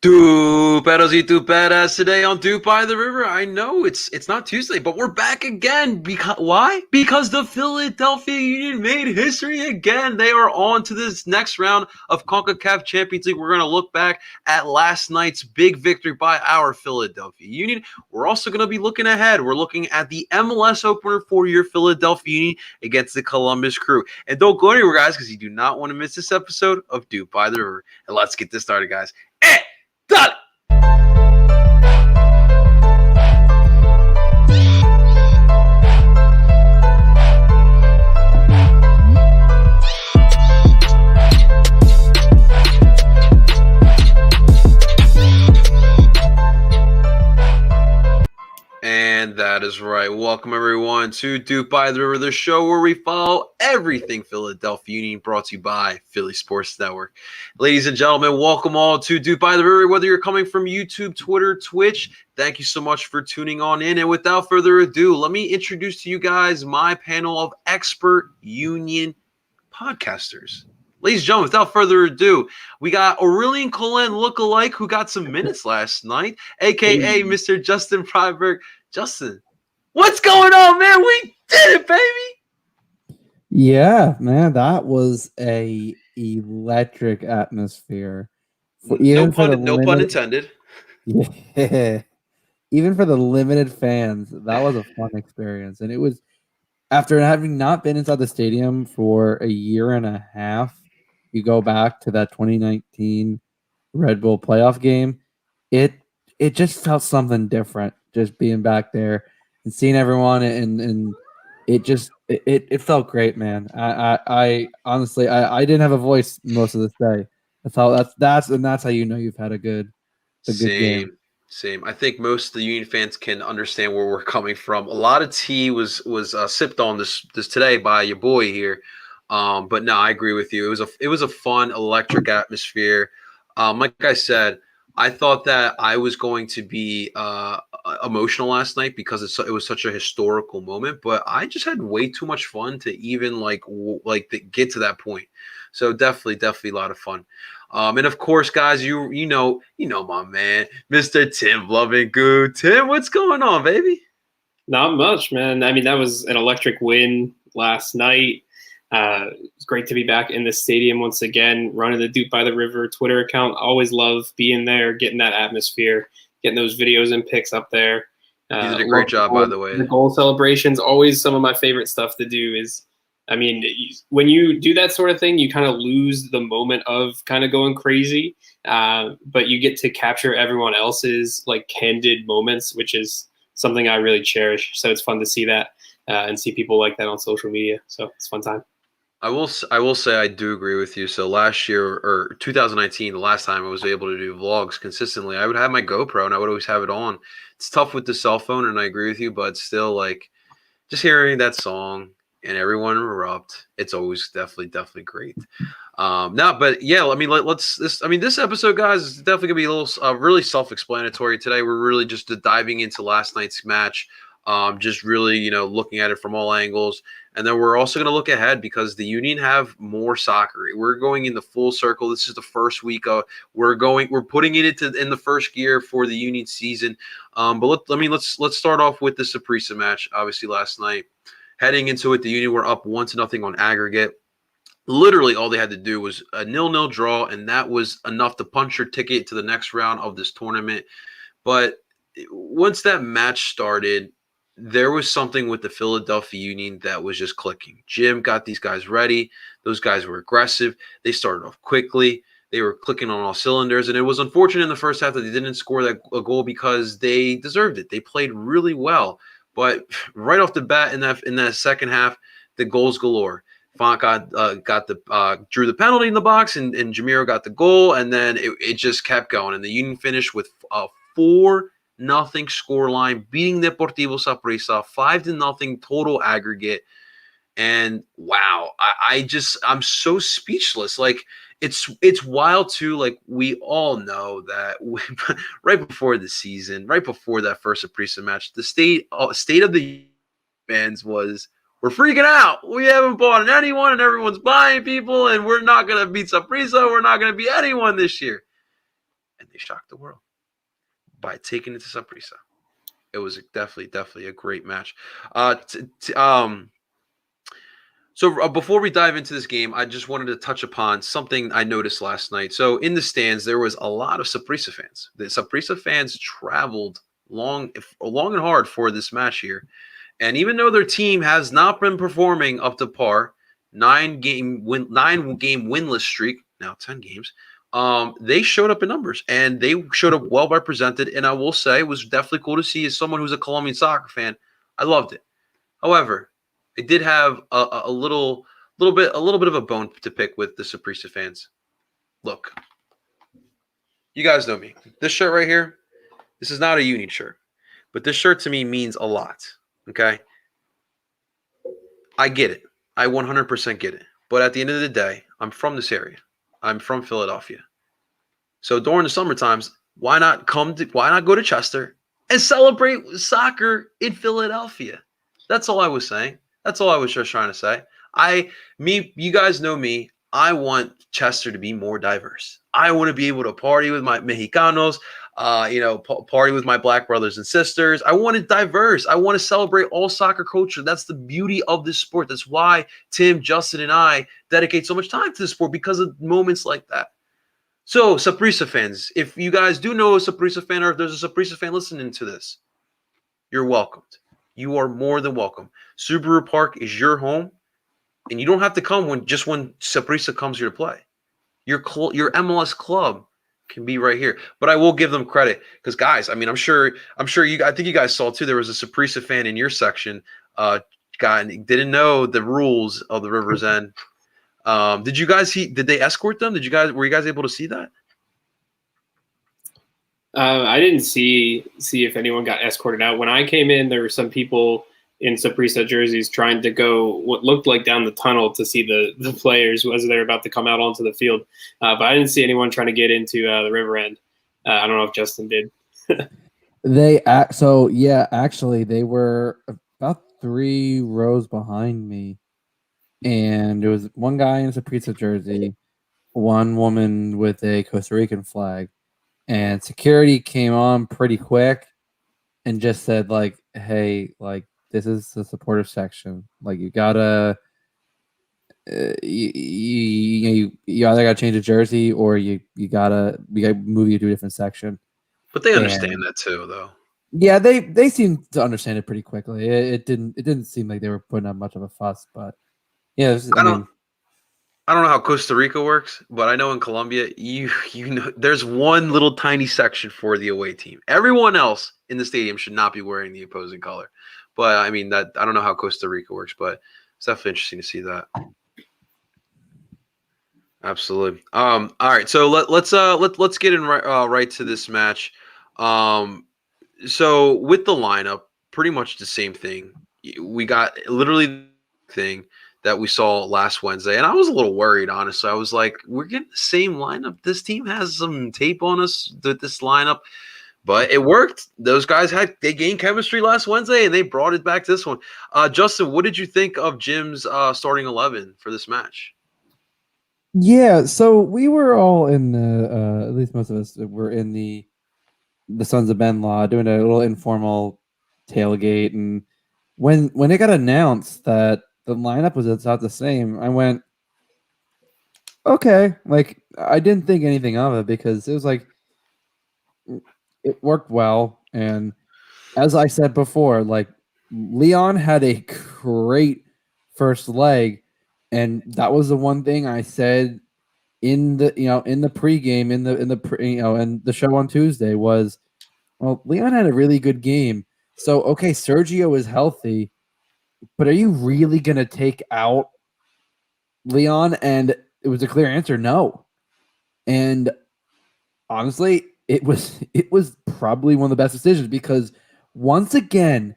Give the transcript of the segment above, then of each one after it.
Tuperos y tuperas today on Doop by the River. I know it's not Tuesday, but we're back again. Because why? Because the Philadelphia Union made history again. They are on to this next round of CONCACAF Champions League. We're going to look back at last night's big victory by our Philadelphia Union. We're also going to be looking ahead. We're looking at the MLS opener for your Philadelphia Union against the Columbus Crew. And don't go anywhere, guys, because you do not want to miss this episode of Doop by the River. And let's get this started, guys. Dale. And that is right. Welcome, everyone, to Doop by the River, the show where we follow everything Philadelphia Union, brought to you by Philly Sports Network. Ladies and gentlemen, welcome all to Doop by the River, whether you're coming from YouTube, Twitter, Twitch. Thank you so much for tuning on in. And without further ado, let me introduce to you guys my panel of expert Union podcasters. Ladies and gentlemen, without further ado, we got Aurelian Colin lookalike who got some minutes last night, a.k.a. Mr. Justin Freiberg. Justin, what's going on, man? We did it, baby! Yeah, man, that was a electric atmosphere. No pun intended. Yeah, even for the limited fans, that was a fun experience. And it was, after having not been inside the stadium for a year and a half, you go back to that 2019 Red Bull playoff game, it just felt something different, just being back there and seeing everyone, and it felt great, man. I honestly I didn't have a voice most of this day. That's how you know you've had a good game. Same. I think most of the Union fans can understand where we're coming from. A lot of tea was sipped on this today by your boy here. But no, I agree with you. It was a fun, electric atmosphere. Like I said, I thought that I was going to be emotional last night because it was such a historical moment. But I just had way too much fun to even get to that point. So definitely a lot of fun. And of course, guys, you know my man, Mr. Tim Lovingoo. Tim, what's going on, baby? Not much, man. I mean, that was an electric win last night. It's great to be back in the stadium once again, running the Doop by the River Twitter account. Always love being there, getting that atmosphere, getting those videos and pics up there. You did a great job, by the way. The goal celebrations, always some of my favorite stuff to do is, I mean, when you do that sort of thing, you kind of lose the moment of kind of going crazy, but you get to capture everyone else's like candid moments, which is something I really cherish. So it's fun to see that and see people like that on social media. So it's a fun time. I will say I do agree with you. So last year, or 2019, the last time I was able to do vlogs consistently, I would have my GoPro and I would always have it on. It's tough with the cell phone, and I agree with you, but still, like, just hearing that song and everyone erupt, it's always definitely great. But yeah, I mean, this episode, guys, is definitely gonna be a little really self-explanatory today. We're really just diving into last night's match. Just really, looking at it from all angles. And then we're also going to look ahead because the Union have more soccer. We're going in the full circle. This is the first week of we're putting it in the first gear for the Union season. But let's start off with the Saprissa match. Obviously, last night, heading into it, the Union were up 1-0 on aggregate. Literally, all they had to do was a 0-0 draw, and that was enough to punch your ticket to the next round of this tournament. But once that match started, there was something with the Philadelphia Union that was just clicking. Jim got these guys ready. Those guys were aggressive. They started off quickly. They were clicking on all cylinders. And it was unfortunate in the first half that they didn't score a goal because they deserved it. They played really well. But right off the bat in that second half, the goals galore. Font drew the penalty in the box, and Jamiro got the goal. And then it just kept going. And the Union finished with 4-0 scoreline, beating Deportivo Saprissa, 5-0 total aggregate. And wow, I'm so speechless. Like, it's wild too. Like, we all know that right before the season, right before that first Saprissa match, the state of the fans was, we're freaking out. We haven't bought anyone, and everyone's buying people, and we're not gonna beat Saprissa. We're not gonna beat anyone this year. and they shocked the world by taking it to Saprissa. It was definitely a great match. So before we dive into this game, I just wanted to touch upon something I noticed last night. So in the stands, there was a lot of Saprissa fans. The Saprissa fans traveled long and hard for this match here. And even though their team has not been performing up to par, 9-game winless streak, now 10 games, they showed up in numbers and they showed up well represented. And I will say it was definitely cool to see as someone who's a Colombian soccer fan. I loved it. However, it did have a little bit of a bone to pick with the Saprissa fans. Look, you guys know me. This shirt right here, this is not a Union shirt, but this shirt to me means a lot. Okay, I get it. I 100% get it. But at the end of the day, I'm from this area. I'm from Philadelphia. So during the summer times, why not go to Chester and celebrate soccer in Philadelphia? That's all I was saying. That's all I was just trying to say. You guys know me. I want Chester to be more diverse. I want to be able to party with my Mexicanos, party with my black brothers and sisters. I want it diverse. I want to celebrate all soccer culture. That's the beauty of this sport. That's why Tim, Justin, and I dedicate so much time to this sport, because of moments like that. So, Saprissa fans, if you guys do know a Saprissa fan, or if there's a Saprissa fan listening to this, you're welcomed. You are more than welcome. Subaru Park is your home, and you don't have to come when Saprissa comes here to play. Your MLS club can be right here. But I will give them credit because, guys, I mean, I think you guys saw too. There was a Saprissa fan in your section, guy didn't know the rules of the Rivers End. Did you guys did they escort them? Were you guys able to see that? I didn't see if anyone got escorted out. When I came in, there were some people in Saprissa jerseys trying to go what looked like down the tunnel to see the players as they're about to come out onto the field. But I didn't see anyone trying to get into the river end. I don't know if Justin did. Actually, they were about 3 rows behind me. And there was one guy in a Saprissa jersey, one woman with a Costa Rican flag. And security came on pretty quick and just said, like, hey, like, this is the supportive section. Like, you gotta, you either gotta change a jersey or we gotta move you to a different section. But they understand that too, though. Yeah, they seem to understand it pretty quickly. It didn't seem like they were putting up much of a fuss, but yeah, I don't know how Costa Rica works, but I know in Colombia, you know, there's one little tiny section for the away team. Everyone else in the stadium should not be wearing the opposing color. But I mean, that I don't know how Costa Rica works, but it's definitely interesting to see that. Absolutely. All right, so let's get in right to this match. So with the lineup, pretty much the same thing. We got literally the thing that we saw last Wednesday. And I was a little worried, honestly. I was like, we're getting the same lineup. This team has some tape on us, this lineup. But it worked. Those guys they gained chemistry last Wednesday, and they brought it back to this one. Justin, what did you think of Jim's starting 11 for this match? Yeah, so we were all in the, at least most of us were in the Sons of Ben Law doing a little informal tailgate. And when it got announced that the lineup was about the same, I went, okay. Like, I didn't think anything of it because it was like, it worked well. And as I said before, like, Leon had a great first leg. And that was the one thing I said in the pregame, and the show on Tuesday was, well, Leon had a really good game. So, okay, Sergio is healthy, but are you really going to take out Leon? And it was a clear answer, no. And honestly, it was probably one of the best decisions because once again,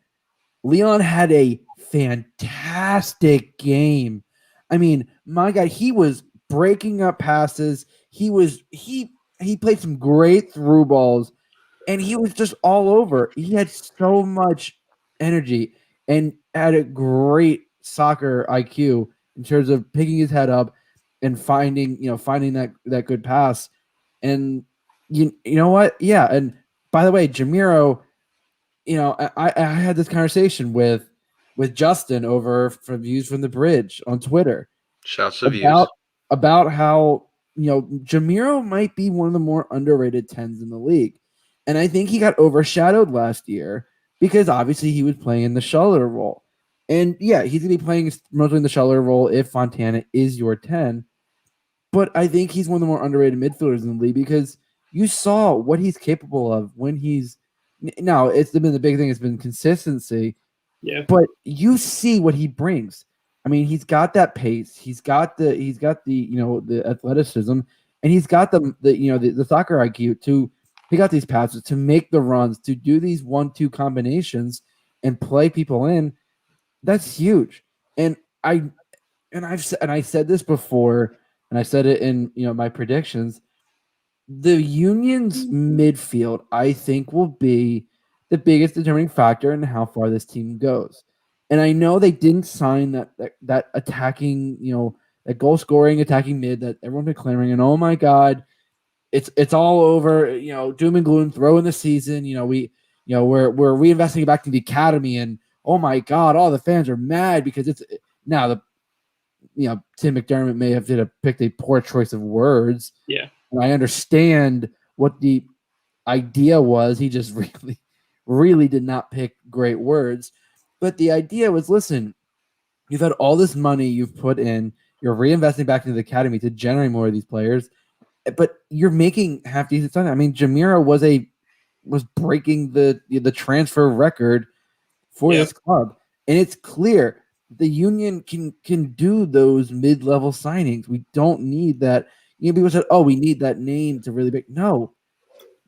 Leon had a fantastic game. I mean, my God, he was breaking up passes. He played some great through balls, and he was just all over. He had so much energy and had a great soccer IQ in terms of picking his head up and finding that good pass. And you know what? Yeah, and by the way, Jamiro, I had this conversation with Justin over from Views from the Bridge on Twitter Shouts to about views. how Jamiro might be one of the more underrated tens in the league, and I think he got overshadowed last year because obviously he was playing in the shoulder role, and yeah, he's gonna be playing mostly in the shoulder role if Fontana is your 10. But I think he's one of the more underrated midfielders in the league because you saw what he's capable of when he's now. It's been the big thing. It's been consistency, Yeah. but you see what he brings. I mean, he's got that pace. He's got the the athleticism, and he's got the soccer IQ to pick out these passes, to make the runs, to do these 1-2 combinations and play people in. That's huge. And I said this before, and I said it in my predictions. The Union's midfield, I think, will be the biggest determining factor in how far this team goes. And I know they didn't sign that attacking, that goal scoring attacking mid that everyone's been clamoring. And oh my God, it's all over. Doom and gloom. Throw in the season. We're reinvesting it back in the academy, and oh my God, all the fans are mad because it's now the Tim McDermott may have picked a poor choice of words. Yeah. And I understand what the idea was. He just really, really did not pick great words. But the idea was, listen, you've had all this money you've put in, you're reinvesting back into the academy to generate more of these players, but you're making half decent stuff. I mean, Jamiro was breaking the transfer record for this club, and it's clear the Union can do those mid-level signings. We don't need that. People said, "Oh, we need that name to really big." No,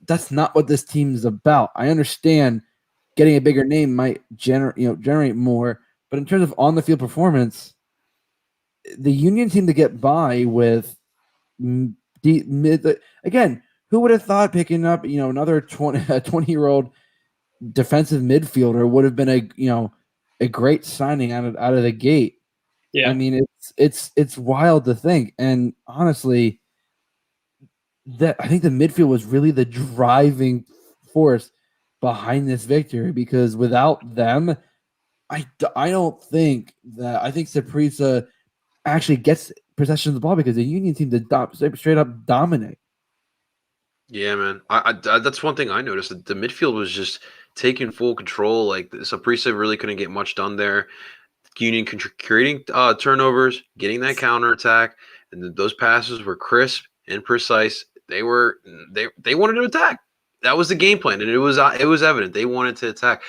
that's not what this team is about. I understand getting a bigger name might generate more, but in terms of on the field performance, the Union seemed to get by with mid. Again, who would have thought picking up another 20-year-old defensive midfielder would have been a great signing out of the gate. Yeah. I mean, it's wild to think. And honestly, that I think the midfield was really the driving force behind this victory, because without them, I don't think that I think Saprissa actually gets possession of the ball because the Union seemed to straight up dominate. Yeah, man. That's one thing I noticed. The midfield was just taking full control. Like Saprissa really couldn't get much done there. Union creating turnovers, getting that counterattack, and those passes were crisp and precise. They wanted to attack. That was the game plan, and it was evident they wanted to attack.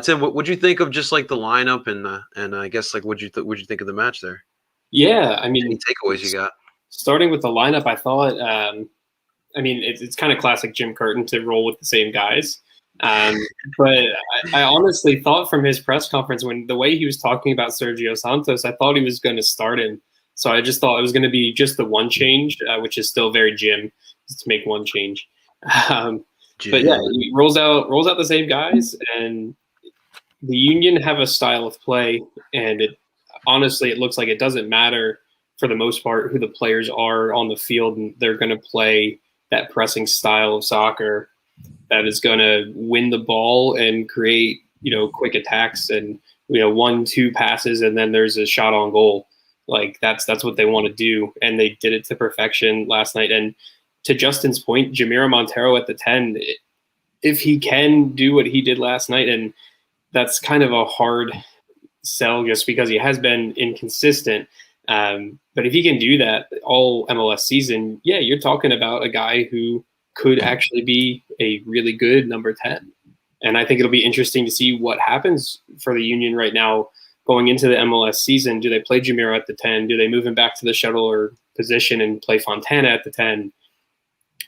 Tim, what'd you think of just like the lineup and I guess like what'd you think of the match there? Yeah, I mean, Any takeaways you got? starting with the lineup, I thought, I mean, it's kind of classic Jim Curtin to roll with the same guys. But I honestly thought from his press conference, when the way he was talking about Sergio Santos, I thought he was going to start him. So I just thought it was going to be just the one change, which is still very Jim, just to make one change. But yeah, he rolls out the same guys, and the Union have a style of play, and honestly, it looks like it doesn't matter for the most part who the players are on the field, and they're going to play that pressing style of soccer that is going to win the ball and create, quick attacks and, 1-2 passes, and then there's a shot on goal. Like that's what they want to do. And they did it to perfection last night. And to Justin's point, Jamiro Montero at the 10, if he can do what he did last night, and that's kind of a hard sell just because he has been inconsistent. But if he can do that all MLS season, yeah, you're talking about a guy who could actually be a really good number 10. And I think it'll be interesting to see what happens for the Union right now going into the MLS season. Do they play Jamiro at the 10? Do they move him back to the shuttler position and play Fontana at the 10?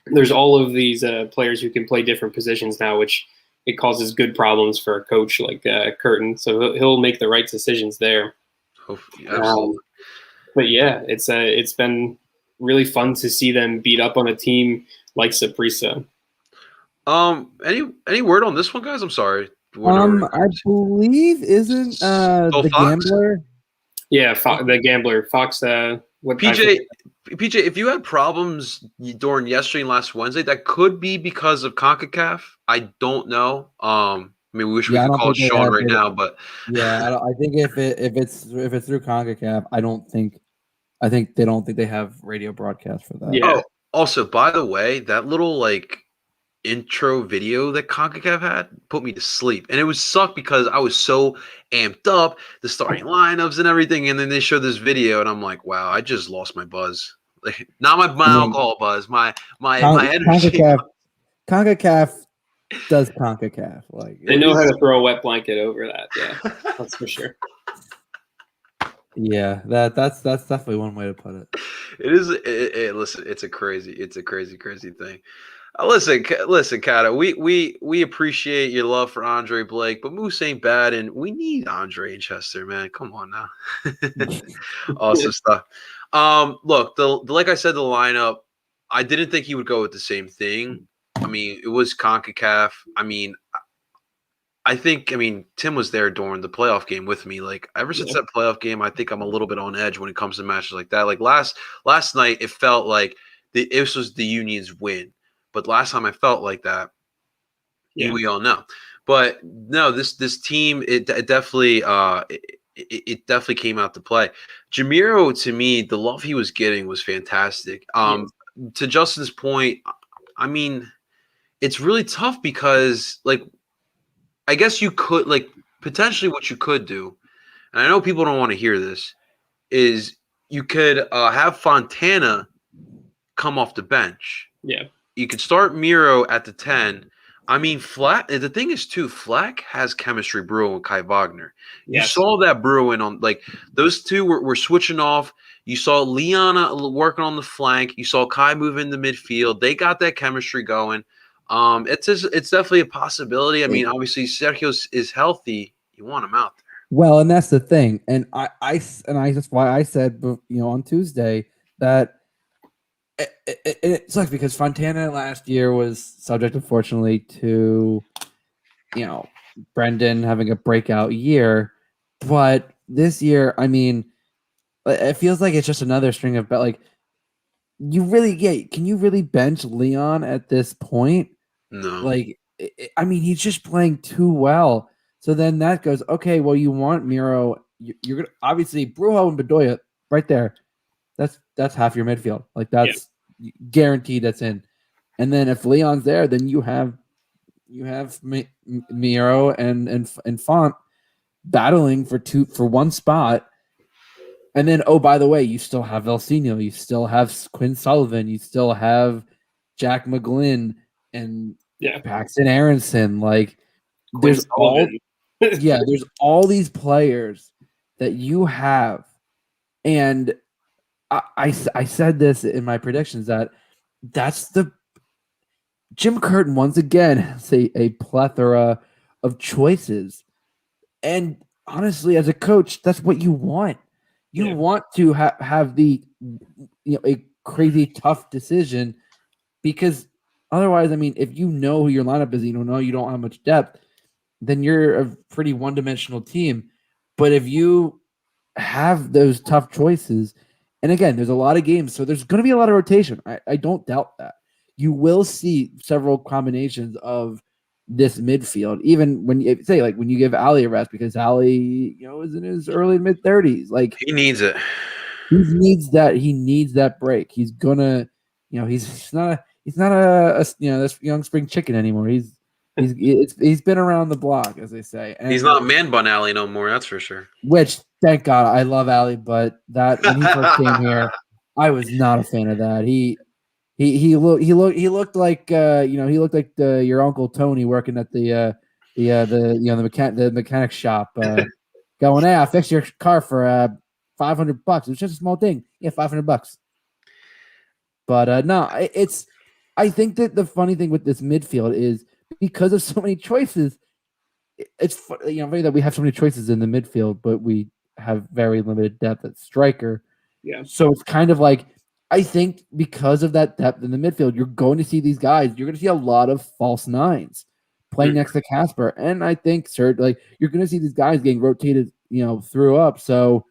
There's all of these players who can play different positions now, which it causes good problems for a coach like Curtin. So he'll make the right decisions there. Absolutely. But yeah, it's been really fun to see them beat up on a team like Saprissa. Any word on this one, guys? I'm sorry. I believe isn't the Fox? Gambler. Yeah, the Gambler Fox. PJ PJ, if you had problems during yesterday and last Wednesday, that could be because of CONCACAF. I don't know. I mean, we wish we Yeah, I could don't call think they Sean have right it. now, but Yeah, I think if it's through CONCACAF, I think they don't think they have radio broadcast for that. Yeah. oh, also, by the way, that little like intro video that CONCACAF had put me to sleep, and it was sucked because I was so amped up, the starting lineups and everything, and then they showed this video, and I'm like, wow, I just lost my buzz. Like, not my I mean, alcohol buzz, my energy. CONCACAF does CONCACAF. Like They know how to throw a wet blanket over that. Yeah, that's for sure. Yeah, that's definitely one way to put it. It is. Listen, it's a crazy thing. Listen, Kata. We appreciate your love for Andre Blake, but Moose ain't bad, and we need Andre and Chester, man. Come on now. Awesome stuff. Look, the like I said, the lineup. I didn't think he would go with the same thing. I mean, it was CONCACAF. I mean, Tim was there during the playoff game with me. Like ever since that playoff game, I think I'm a little bit on edge when it comes to matches like that. Like last night, it felt like this was the Union's win. But last time I felt like that, we all know. But no, this team it definitely it definitely came out to play. Jamiro, to me, the love he was getting was fantastic. To Justin's point, I mean, it's really tough because like I guess you could like potentially what you could do, and I know people don't want to hear this, is you could have Fontana come off the bench. Yeah. You could start Miro at the 10. I mean, the thing is, too, Flack has chemistry brewing with Kai Wagner. You saw that brewing on, like, those two were switching off. You saw Leon working on the flank. You saw Kai move into midfield. They got that chemistry going. It's definitely a possibility. I mean, obviously, Sergio is healthy. You want him out there. Well, and that's the thing. And that's why I said, on Tuesday that it sucks because Fontana last year was subject, unfortunately, to Brendan having a breakout year, but this year, I mean, it feels like it's just another string of like you really can you really bench Leon at this point? No. Like, I mean, he's just playing too well. So then that goes, okay, well, you want Miro, you're gonna obviously Brujo and Bedoya right there. That's half your midfield. Like that's guaranteed. That's in. And then if Leon's there, then you have Miro and Font battling for one spot. And then, oh, by the way, you still have Elsinio, you still have Quinn Sullivan, you still have Jack McGlynn and Paxton Aronson. Like there's all these players that you have, and I said this in my predictions that's the Jim Curtin once again has a plethora of choices, and honestly, as a coach, that's what you want. You want to have the a crazy tough decision, because otherwise, I mean, if you know who your lineup is, you don't have much depth, then you're a pretty one-dimensional team. But if you have those tough choices, and again, there's a lot of games, so there's going to be a lot of rotation. I don't doubt that. You will see several combinations of this midfield, even when you give Ali a rest, because Ali, is in his early mid-30s. Like he needs it. He needs that break. He's gonna, he's not a this young spring chicken anymore. He's been around the block, as they say. And he's not man bun Ali no more. That's for sure. Which, thank God, I love Ali, but that when he first came here, I was not a fan of that. He looked like your Uncle Tony working at the mechanic shop, going, hey, I'll fix your car for $500. It's just a small thing. Yeah, $500. But no, I think that the funny thing with this midfield is because of so many choices, it's funny that we have so many choices in the midfield, but we have very limited depth at striker. Yeah. So it's kind of like, I think because of that depth in the midfield, you're going to see these guys. You're going to see a lot of false nines playing next to Casper, and I think, you're going to see these guys getting rotated, through up. So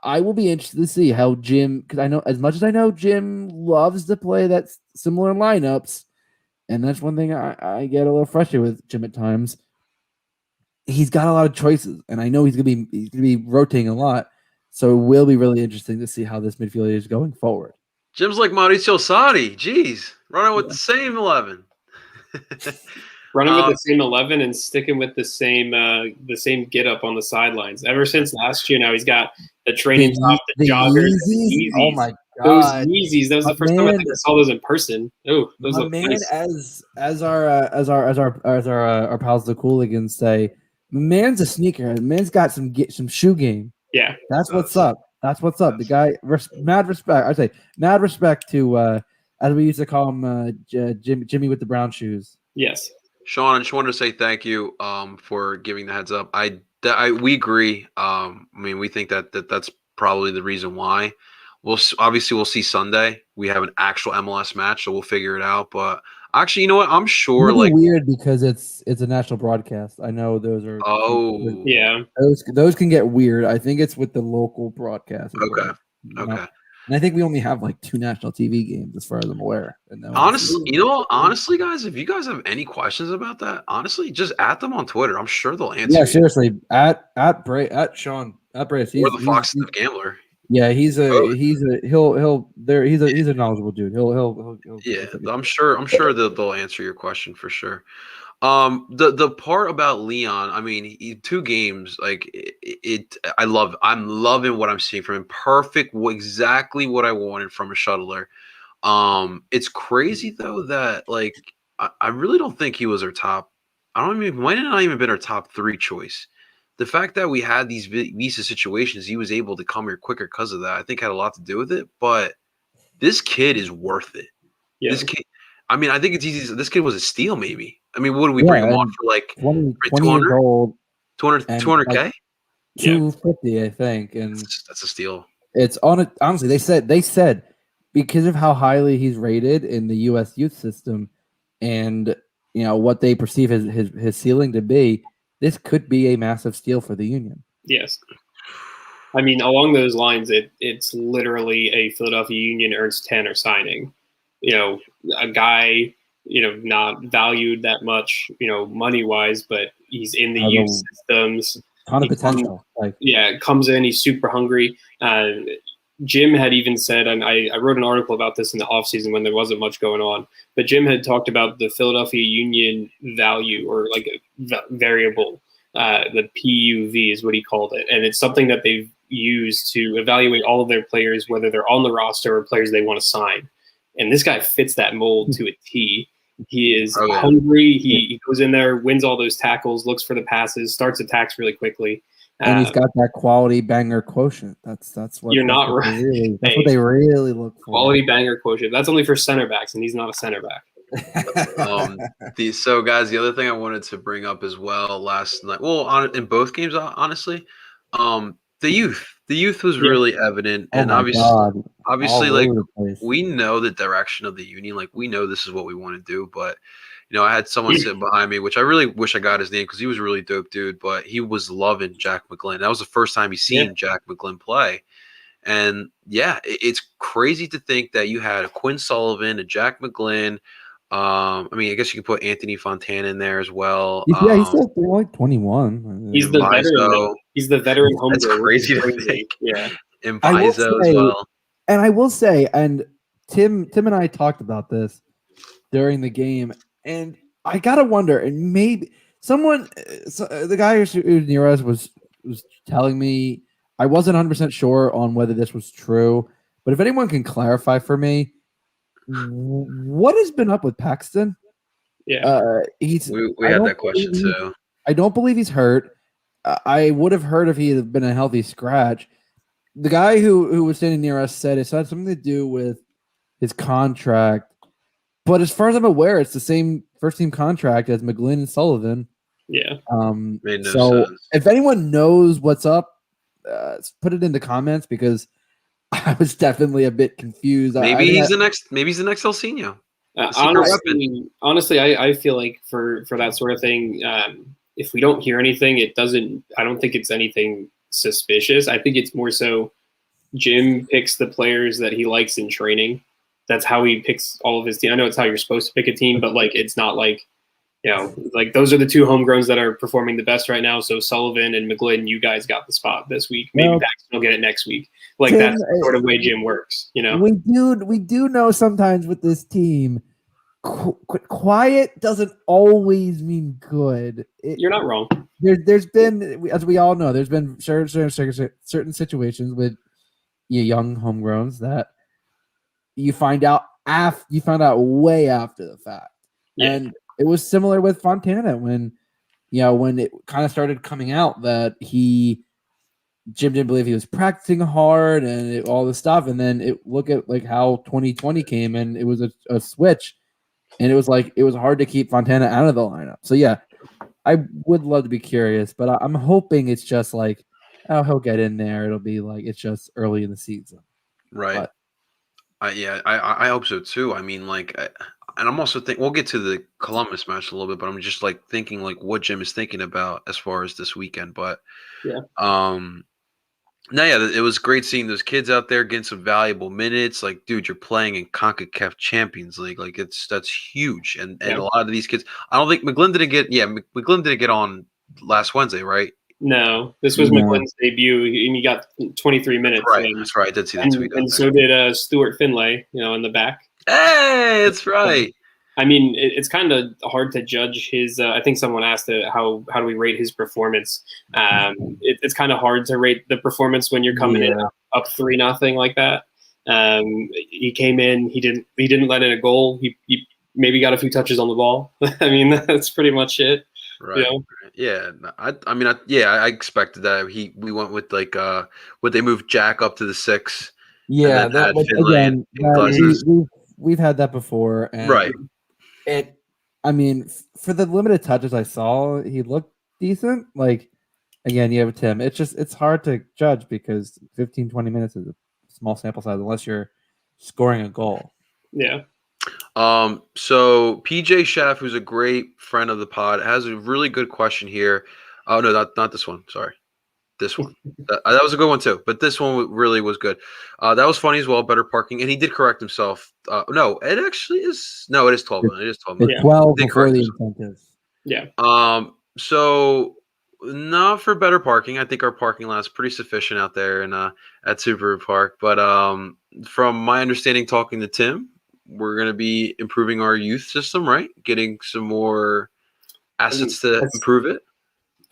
I will be interested to see how Jim, because I know as much as I know Jim loves to play that similar lineups, and that's one thing I get a little frustrated with Jim at times. He's got a lot of choices, and I know he's gonna be rotating a lot. So it will be really interesting to see how this midfield is going forward. Jim's like Mauricio Sarri. Jeez, running with the same 11. Running with the same 11 and sticking with the same get up on the sidelines. Ever since last year, now he's got the training top, the joggers, Yeezys. Oh my those god, Yeezys. That was the first time I think I saw those in person. Oh, those look nice. As our pals the Cooligans say, man's a sneaker. Man's got some shoe game. Yeah, that's what's up. That's what's up. The guy, mad respect. I say mad respect to, as we used to call him, Jimmy with the brown shoes. Yes. Sean, I just wanted to say thank you for giving the heads up. We agree. I mean, we think that's probably the reason why. We'll see Sunday. We have an actual MLS match, so we'll figure it out. But actually, you know what? I'm sure. It's weird because it's a national broadcast. I know those are. Oh, yeah. Those can get weird. I think it's with the local broadcast. Okay. Okay. And I think we only have like 2 national TV games, as far as I'm aware. And honestly, guys, if you guys have any questions about that, honestly, just at them on Twitter. I'm sure they'll answer. Yeah, seriously, at Sean at Brace, or the Fox Gambler. Yeah, he's a knowledgeable dude. He'll yeah, I'm sure they'll answer your question for sure. The part about Leon, I mean, 2 games, like I'm loving what I'm seeing from him. Perfect, exactly what I wanted from a shuttler. It's crazy though that like I really don't think he was our top. Might have not even been our top 3 choice. The fact that we had these visa situations, he was able to come here quicker because of that. I think had a lot to do with it. But this kid is worth it. Yeah. This kid. I mean, I think it's easy. This kid was a steal, maybe. I mean, what did we bring him on for? Like 20 years old, 200K, like 250, I think, and that's a steal. It's honestly, they said because of how highly he's rated in the U.S. youth system, and what they perceive his ceiling to be, this could be a massive steal for the Union. Yes. I mean, along those lines, it's literally a Philadelphia Union earns 10 or signing. A guy, not valued that much, money-wise, but he's in the youth systems. Ton of potential. Comes in, he's super hungry. Jim had even said, and I wrote an article about this in the offseason when there wasn't much going on, but Jim had talked about the Philadelphia Union value, or like a variable, the PUV is what he called it. And it's something that they've used to evaluate all of their players, whether they're on the roster or players they want to sign. And this guy fits that mold to a T. He is hungry. He goes in there, wins all those tackles, looks for the passes, starts attacks really quickly. And he's got that quality banger quotient. That's what you're not right. That's what they really look for. Quality banger quotient. That's only for center backs, and he's not a center back. So guys, the other thing I wanted to bring up as well last night, in both games, honestly, the youth was really evident, and obviously, like we know the direction of the Union, like we know this is what we want to do, but. I had someone sitting behind me, which I really wish I got his name because he was a really dope dude, but he was loving Jack McGlynn. That was the first time he's seen Jack McGlynn play. And it's crazy to think that you had a Quinn Sullivan, a Jack McGlynn. I mean, I guess you can put Anthony Fontana in there as well. He's still like 21. He's the veteran. He's the veteran home. That's crazy to think. Yeah. And Paizo as well. And I will say, and Tim and I talked about this during the game. And I gotta wonder, and maybe the guy who's near us was telling me, I wasn't 100% sure on whether this was true, but if anyone can clarify for me, what has been up with Paxton? Yeah, we had that question too. I don't believe he's hurt. I would have heard if he had been a healthy scratch. The guy who was standing near us said it had something to do with his contract. But as far as I'm aware, it's the same first-team contract as McGlynn and Sullivan. Yeah. Made no sense. If anyone knows what's up, put it in the comments because I was definitely a bit confused. Maybe he's the next El Seno. Honestly, I feel like for that sort of thing, if we don't hear anything, I don't think it's anything suspicious. I think it's more so Jim picks the players that he likes in training. That's how he picks all of his team. I know it's how you're supposed to pick a team, but like it's not like, you know, like those are the two homegrowns that are performing the best right now. So Sullivan and McGlynn, you guys got the spot this week. Maybe Paxton will get it next week. Like Tim, that's the sort of way Jim works, you know. We do know sometimes with this team, quiet doesn't always mean good. You're not wrong. There's been, as we all know, there's been certain situations with young homegrowns that you find out way after the fact. Yeah. And it was similar with Fontana when it kind of started coming out that Jim didn't believe he was practicing hard and all this stuff. And then look at like how 2020 came and it was a switch, and it was hard to keep Fontana out of the lineup. So yeah, I would love to be curious, but I'm hoping it's just like, oh, he'll get in there. It'll be like it's just early in the season, Right. But, I hope so too. I mean, like, and I'm also thinking we'll get to the Columbus match a little bit, but I'm just like thinking like what Jim is thinking about as far as this weekend. But yeah, no, yeah, it was great seeing those kids out there getting some valuable minutes. Like, dude, you're playing in CONCACAF Champions League. Like, that's huge. And a lot of these kids, I don't think McGlynn didn't get. Yeah, McGlynn didn't get on last Wednesday, right? No, this was McGlynn's debut, and he got 23 minutes. Right, that's right. I did see that tweet. And so did Stuart Finlay, in the back. Hey, that's right. I mean, it's kind of hard to judge his. I think someone asked how do we rate his performance. It's kind of hard to rate the performance when you're coming in up 3-0 like that. He came in. He didn't let in a goal. He maybe got a few touches on the ball. I mean, that's pretty much it. Right. Yeah. I expected that. We went with like would they move Jack up to the 6? Yeah, again, we've had that before. And right. I mean, for the limited touches I saw, he looked decent. Like, again, you have Tim. It's hard to judge because 15, 20 minutes is a small sample size unless you're scoring a goal. Yeah. So PJ Schaff, who's a great friend of the pod, has a really good question here. Oh no, not this one. Sorry, this one. That was a good one too, but this one really was good. That was funny as well. Better parking, and he did correct himself. No, it actually is. No, it is 12 minutes. It is 12 minutes. It's 12 before the incentives. Yeah. So not for better parking. I think our parking lot's pretty sufficient out there and at Super Park. But from my understanding, talking to Tim, we're going to be improving our youth system, right? Getting some more assets to improve it.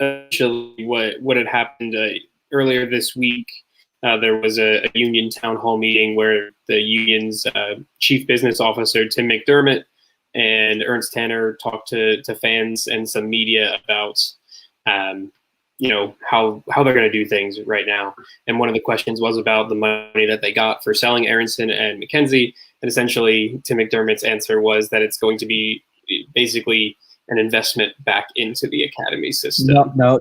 Actually, what had happened earlier this week, there was a union town hall meeting where the union's chief business officer, Tim McDermott, and Ernst Tanner talked to fans and some media about how they're going to do things right now. And one of the questions was about the money that they got for selling Aronson and McKenzie. And essentially, Tim McDermott's answer was that it's going to be basically an investment back into the academy system. No,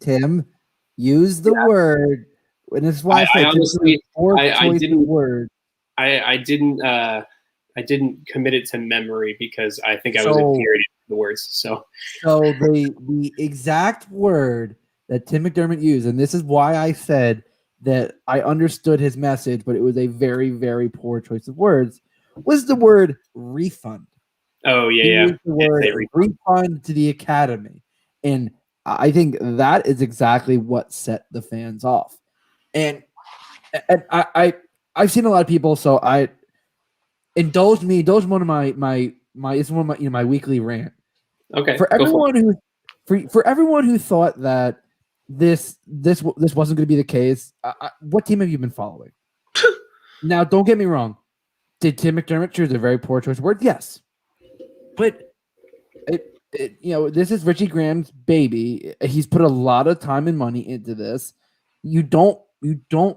Tim, use the word. And this is why I honestly, I didn't. Word. I didn't commit it to memory because I think I was infuriated with the words. So the exact word that Tim McDermott used, and this is why I said that I understood his message, but it was a very, very poor choice of words, was the word refund. Oh, yeah. The word refund to the academy. And I think that is exactly what set the fans off. And I've seen a lot of people, so I indulge one of my my weekly rant. Okay. For everyone who thought that this wasn't going to be the case, what team have you been following? Now, don't get me wrong. Did Tim McDermott choose a very poor choice of words? Yes, but this is Richie Graham's baby. He's put a lot of time and money into this. You don't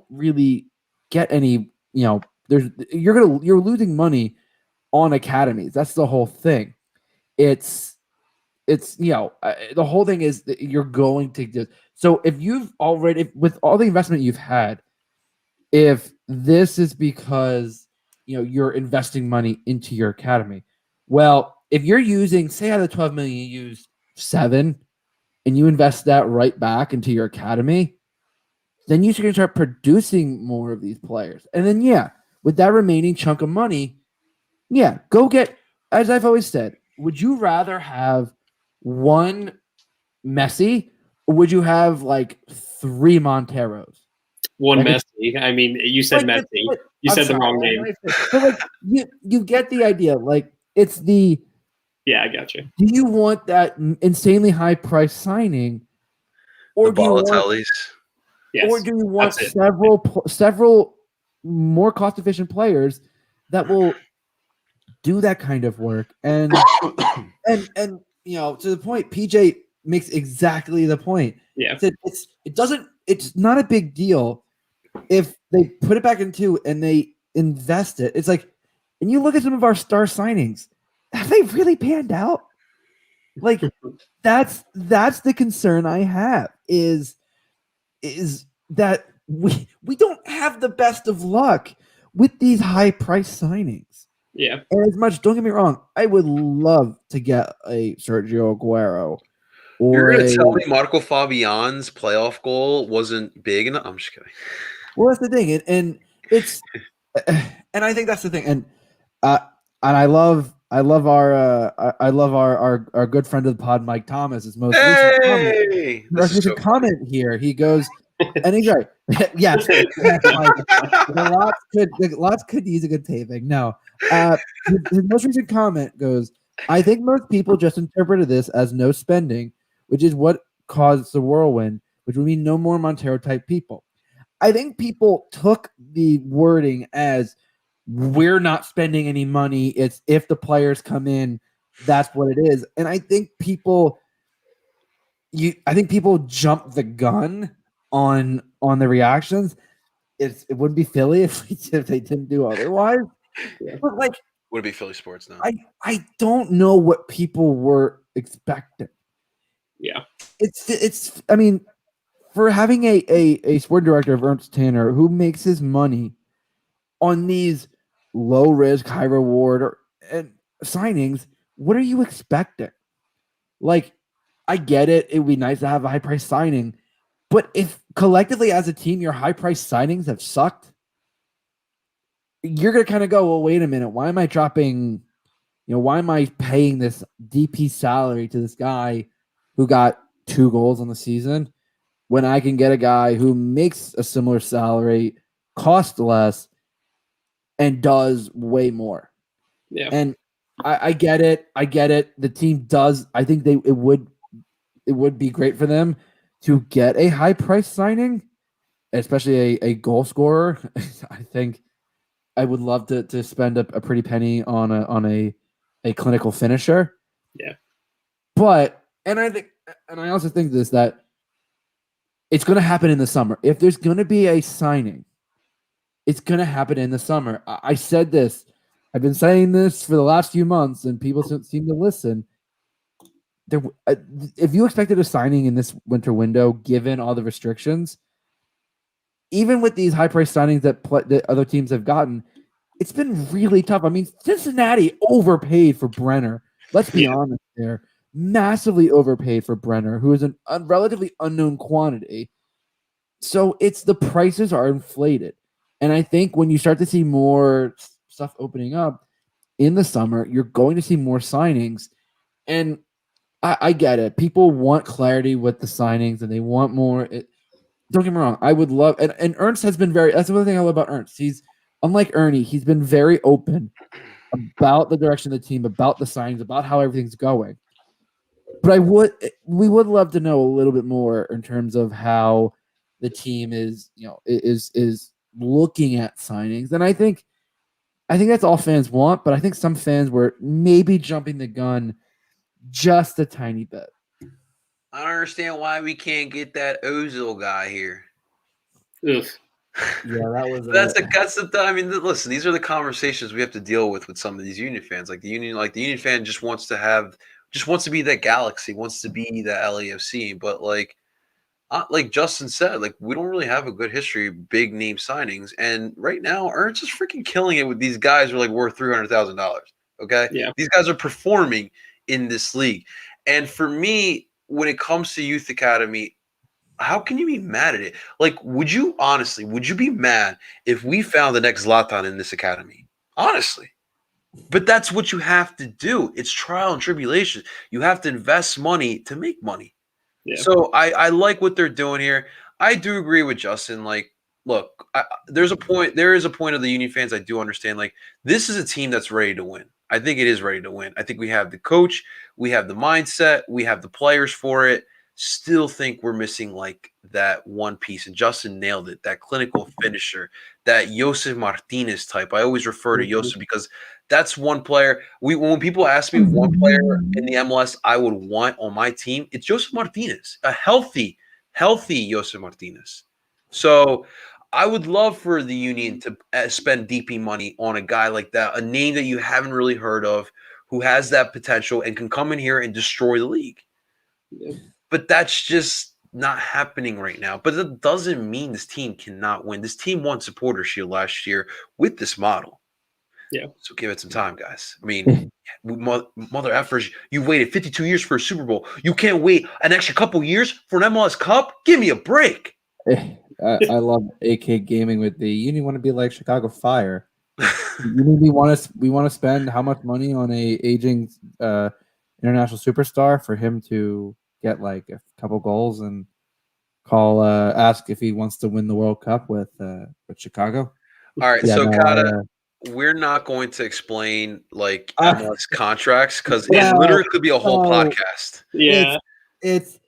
really get any. You're losing money on academies. That's the whole thing. It's the whole thing is that you're going to just. So if you've already, with all the investment you've had, if this is because you're investing money into your academy, well, if you're using, say out of the 12 million, you use 7, and you invest that right back into your academy, then you should start producing more of these players. And then, yeah, with that remaining chunk of money, yeah, go get, as I've always said, would you rather have one Messi or would you have like 3 Monteros? One Like, Messi. I mean, you said like, Messi. You I'm said the sorry, wrong name. but like you get the idea. Like it's the Yeah, I got you. do you want that insanely high price signing, or The do you want, Balotellis. Yes, or do you want that's it. several more cost efficient players that will do that kind of work? And and to the point, PJ makes exactly the point. Yeah, It's not a big deal if they put it back into and they invest it. It's like, and you look at some of our star signings, have they really panned out? Like that's the concern I have is that we don't have the best of luck with these high price signings. yeah. And as much, don't get me wrong, I would love to get a Sergio Aguero You're or gonna a. tell me Marco Fabian's playoff goal wasn't big enough? I'm just kidding. Well, that's the thing, and it's, and I think that's the thing, uh, and I love our good friend of the pod, Mike Thomas. His most Hey, this is so funny. comment here. He goes, and he's right. Yes, Mike. Lots could use a good taping. No, his most recent comment goes, I think most people just interpreted this as no spending, which is what caused the whirlwind, which would mean no more Montero type people. I think people took the wording as we're not spending any money. It's if the players come in, that's what it is. And I think people jump the gun on the reactions. It wouldn't be Philly if they didn't do otherwise. Yeah. But like, Would it be Philly sports now? I don't know what people were expecting. Yeah. It's I mean, for having a sport director of Ernst Tanner who makes his money on these low risk, high reward and signings, what are you expecting? Like, I get it. It would be nice to have a high price signing, but if collectively as a team your high price signings have sucked, you're gonna kind of go, well, wait a minute, why am I dropping? Why am I paying this DP salary to this guy who got 2 goals on the season when I can get a guy who makes a similar salary, costs less, and does way more? Yeah. And I get it. The team does. I think it would be great for them to get a high price signing, especially a goal scorer. I think I would love to spend a pretty penny on a clinical finisher. Yeah. But I also think that it's going to happen in the summer. If there's going to be a signing, it's going to happen in the summer. I said this. I've been saying this for the last few months, and people seem to listen. If you expected a signing in this winter window, given all the restrictions, even with these high price signings that other teams have gotten, it's been really tough. I mean, Cincinnati overpaid for Brenner. Let's be honest there. Massively overpaid for Brenner, who is a relatively unknown quantity. So it's the prices are inflated. And I think when you start to see more stuff opening up in the summer, you're going to see more signings. And I get it. People want clarity with the signings and they want more. Don't get me wrong. I would love, and Ernst has been that's another thing I love about Ernst. He's, unlike Ernie, he's been very open about the direction of the team, about the signings, about how everything's going. But we would love to know a little bit more in terms of how the team is looking at signings. And I think that's all fans want, but I think some fans were maybe jumping the gun just a tiny bit. I don't understand why we can't get that Ozil guy here. Oof. Yeah, that was. That's the. I mean, listen. These are the conversations we have to deal with some of these Union fans. Like the Union fan just wants to be that Galaxy, wants to be that LAFC. But like Justin said, like we don't really have a good history of big name signings. And right now, Ernst is freaking killing it with these guys who are like worth $300,000. Okay, Yeah. These guys are performing in this league. And for me, when it comes to youth academy, how can you be mad at it? Like, would you be mad if we found the next Zlatan in this academy? Honestly. But that's what you have to do. It's trial and tribulation. You have to invest money to make money. Yeah. So I like what they're doing here. I do agree with Justin. Like, look, there is a point of the Union fans I do understand. Like, this is a team that's ready to win. I think it is ready to win. I think we have the coach, we have the mindset, we have the players for it. Still think we're missing like that one piece. And Justin nailed it. That clinical finisher, that Josef Martinez type. I always refer to Josef because that's one player. When people ask me one player in the MLS I would want on my team, it's Josef Martinez, a healthy Josef Martinez. So I would love for the Union to spend DP money on a guy like that, a name that you haven't really heard of, who has that potential and can come in here and destroy the league. Yeah. But that's just not happening right now. But that doesn't mean this team cannot win. This team won Supporter Shield last year with this model. Yeah. So give it some time, guys. I mean, mother effers, you waited 52 years for a Super Bowl. You can't wait an extra couple years for an MLS Cup? Give me a break. I love AK Gaming with the Union want to be like Chicago Fire. we want to spend how much money on a aging international superstar for him to get like a couple goals and ask if he wants to win the World Cup with Chicago. All right, Yeah, so no, Kata, we're not going to explain like MLS contracts because it literally could be a whole podcast. Yeah. It's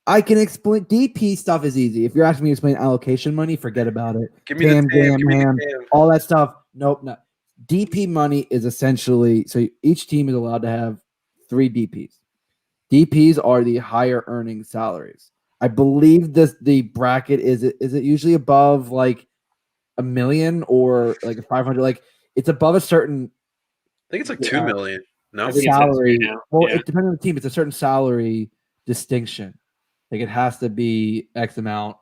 I can explain DP stuff is easy. If you're asking me to explain allocation money, forget about it. Give me the TAM. All that stuff. Nope, no. DP money is essentially so each team is allowed to have 3 DPs. DPs are the higher earning salaries. I believe the bracket is it usually above like $1 million or like 500? Like it's above a certain. I think it's like 2 million. No, salary. Well, Yeah. it depends on the team. It's a certain salary distinction. Like it has to be X amount.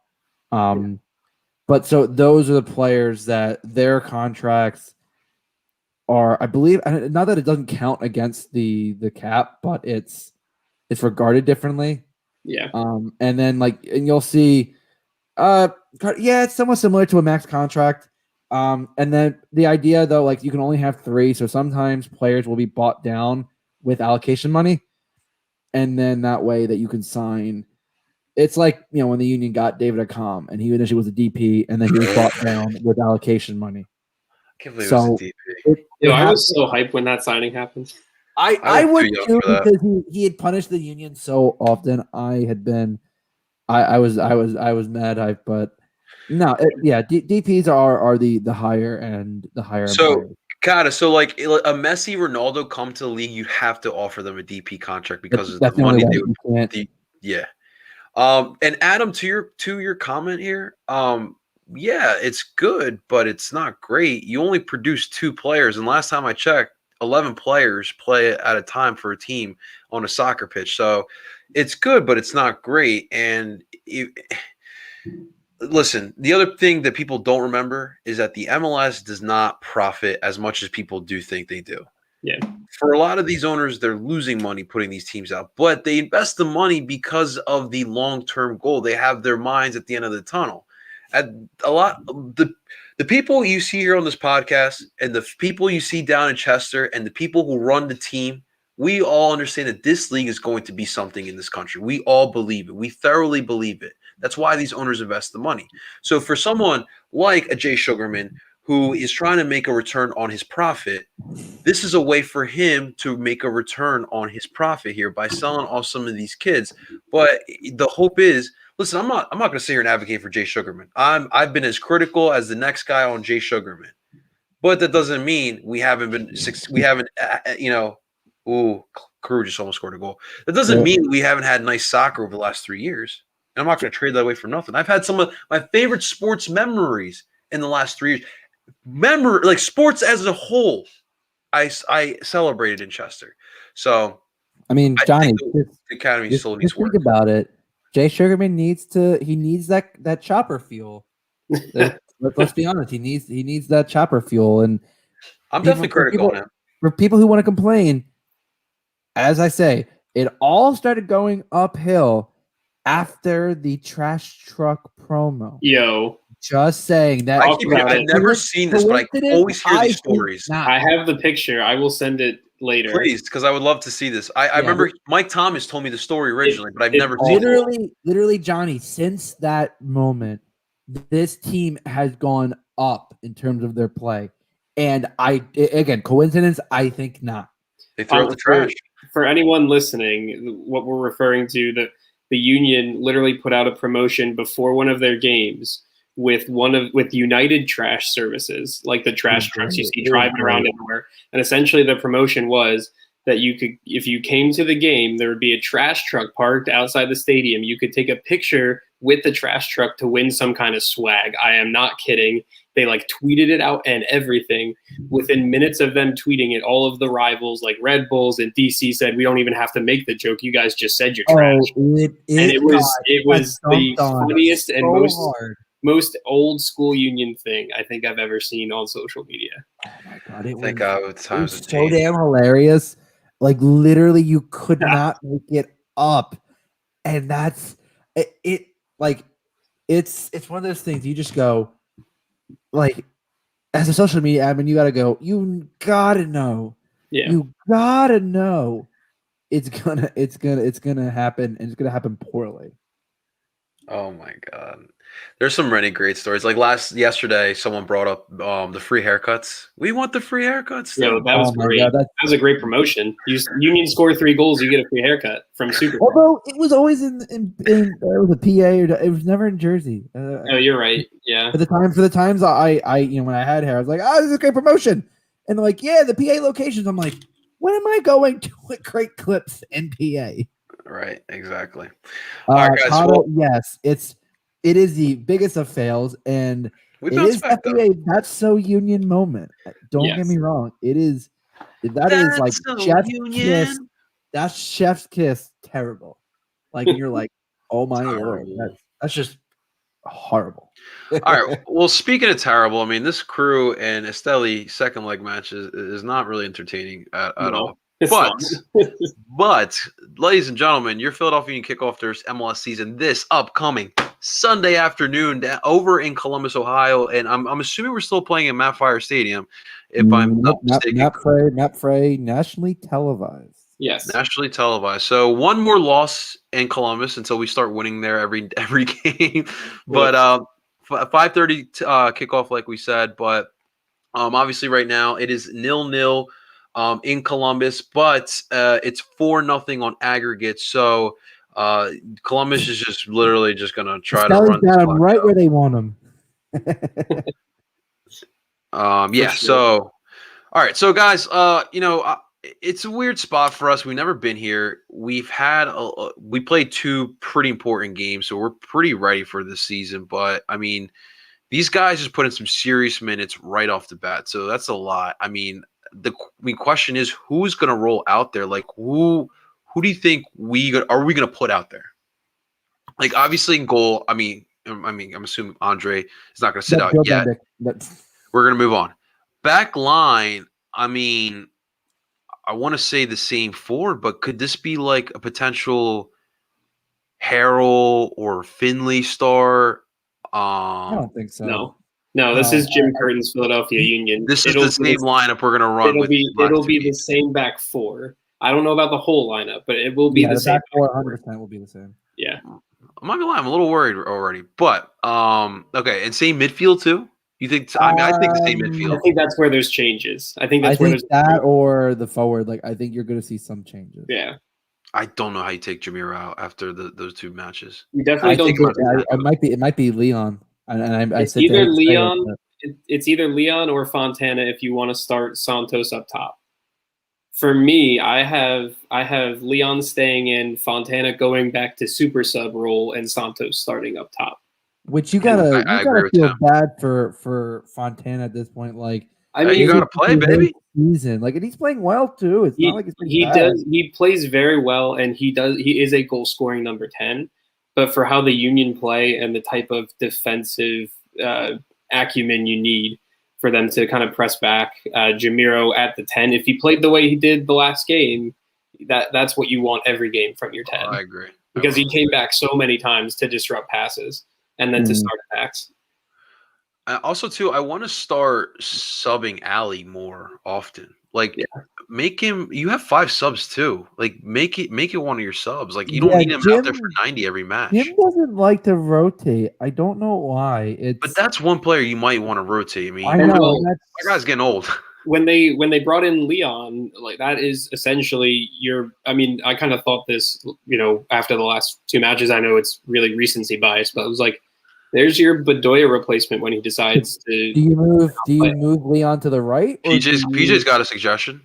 But so those are the players that their contracts are, I believe, not that it doesn't count against the cap, but it's regarded differently. Yeah. And then and you'll see, it's somewhat similar to a max contract. And then the idea though, like you can only have 3, so sometimes players will be bought down with allocation money, and then that way that you can sign. It's like when the Union got David Accam, and he initially was a DP, and then he was bought down with allocation money. I can't believe it was a DP. I was so hyped when that signing happened. I would too because he had punished the Union so often. I was mad hype, but no, DPs are the higher and the higher. So Kata, so like a Messi, Ronaldo come to the league, you have to offer them a DP contract because of the money they would. Yeah. And Adam, to your comment here, yeah, it's good, but it's not great. You only produce 2 players, and last time I checked, 11 players play at a time for a team on a soccer pitch. So it's good, but it's not great. And listen, the other thing that people don't remember is that the MLS does not profit as much as people do think they do. Yeah. For a lot of these owners, they're losing money putting these teams out, but they invest the money because of the long-term goal. They have their minds at the end of the tunnel. And a lot the people you see here on this podcast and the people you see down in Chester and the people who run the team, we all understand that this league is going to be something in this country. We all believe it. We thoroughly believe it. That's why these owners invest the money. So for someone like a Jay Sugarman who is trying to make a return on his profit, this is a way for him to make a return on his profit here by selling off some of these kids. But the hope is, listen, I'm not going to sit here and advocate for Jay Sugarman. I've been as critical as the next guy on Jay Sugarman, but that doesn't mean we haven't Carew just almost scored a goal. That doesn't mean we haven't had nice soccer over the last 3 years. And I'm not going to trade that away for nothing. I've had some of my favorite sports memories in the last 3 years. Like sports as a whole, I celebrated in Chester. So I mean, Johnny, the academy still needs work. Think about it. Jay Sugarman needs that chopper fuel. Let's be honest. He needs that chopper fuel, and I'm definitely critical on him. For people who want to complain, as I say, it all started going uphill after the trash truck promo. Yo, Just saying that. I've never seen this, but I always hear these stories. I have the picture. I will send it later. Please, because I would love to see this. I remember Mike Thomas told me the story originally, but I've never seen it. Literally, Johnny, since that moment, this team has gone up in terms of their play. And again, coincidence? I think not. They throw out the trash. For anyone listening, what we're referring to, the Union literally put out a promotion before one of their games with United Trash Services, like the trash trucks you see driving around everywhere. And essentially the promotion was that you could, if you came to the game, there would be a trash truck parked outside the stadium. You could take a picture with the trash truck to win some kind of swag. I am not kidding. They like tweeted it out and everything. Within minutes of them tweeting it, all of the rivals like Red Bulls and DC said, "We don't even have to make the joke. You guys just said you're trash." It was the funniest and most old school Union thing I think I've ever seen on social media. Oh my god, it was so damn hilarious. Like literally, you could not make it up, and that's it. Like it's one of those things you just go. Like, as a social media admin, you gotta go. You gotta know. Yeah. You gotta know. It's gonna happen, and it's gonna happen poorly. Oh my god. There's some really great stories. Like yesterday, someone brought up the free haircuts. We want the free haircuts. Yeah, that was great. God, that was a great promotion. Union score 3 goals, you get a free haircut from Super. Although it was always in it was a PA, or it was never in Jersey. Oh, you're right. Yeah. For the times I when I had hair, I was like, oh, this is a great promotion, and they're like, yeah, the PA locations. I'm like, when am I going to Great Clips in PA? Right. Exactly. All right, guys. Cotto, yes, it is the biggest of fails, and it is definitely a "that's so Union" moment. Don't get me wrong; it is. That is like so chef's kiss. That's chef's kiss. Terrible. Like you're like, oh my lord, that's just horrible. All right. Well, speaking of terrible, I mean, this Crew and Esteli second leg match is not really entertaining at all. But, ladies and gentlemen, your Philadelphia Union kick off their MLS season this upcoming Sunday afternoon over in Columbus, Ohio, and I'm assuming we're still playing in Matt Fryer Stadium, if I'm not mistaken. Matt Fryer, nationally televised. Yes, nationally televised. So one more loss in Columbus until we start winning there every game. But 5:30 kickoff, like we said. But obviously, right now it is 0-0. In Columbus, but it's 4-0 on aggregate. So Columbus is just literally just going to try to run down right where they want them. Yeah. So, all right. So, guys, it's a weird spot for us. We've never been here. We played 2 pretty important games, so we're pretty ready for this season. But I mean, these guys just put in some serious minutes right off the bat. So that's a lot. I mean, the question is, who's going to roll out there? Like, who do you think are we going to put out there? Like, obviously in goal, I mean, I'm assuming Andre is not going to sit out yet. We're going to move on. Back line, I mean, I want to say the same forward, but could this be like a potential Harrell or Finley star? I don't think so. No, this is Jim Curtin's Philadelphia Union. This is the same lineup we're going to run. It'll be the same back 4. I don't know about the whole lineup, but it will be the same. Back 4 100% will be the same. Yeah. I'm not gonna lie, I'm a little worried already. But okay, and same midfield too? You think? I think the same midfield. I think that's where there's changes. I think or the forward. Like I think you're going to see some changes. Yeah. I don't know how you take Jameer out after those 2 matches. You definitely don't. It might be Leon. And it's either Leon. It's either Leon or Fontana if you want to start Santos up top. For me, I have Leon staying in, Fontana going back to super sub role, and Santos starting up top. Which you gotta feel bad for Fontana at this point. Like, I mean, you gotta play, baby. Season, like, and he's playing well too. It's not like he plays very well, and he is a goal scoring number 10. But for how the Union play and the type of defensive acumen you need for them to kind of press back, Jamiro at the 10, if he played the way he did the last game, that's what you want every game from your 10. I agree. because he came back so many times to disrupt passes and then to start attacks. Also, too, I want to start subbing Ali more often. Like, make him. You have 5 subs too. Like, make it one of your subs. Like, you don't need him out there for 90 every match. Jim doesn't like to rotate. I don't know why. But that's one player you might want to rotate. I mean, I know my guy's getting old. When they brought in Leon, like that is essentially your. I mean, I kind of thought this, after the last 2 matches. I know it's really recency bias, but it was like, there's your Bedoya replacement when he decides to. Do you move Leon to the right? Or PJ's got a suggestion.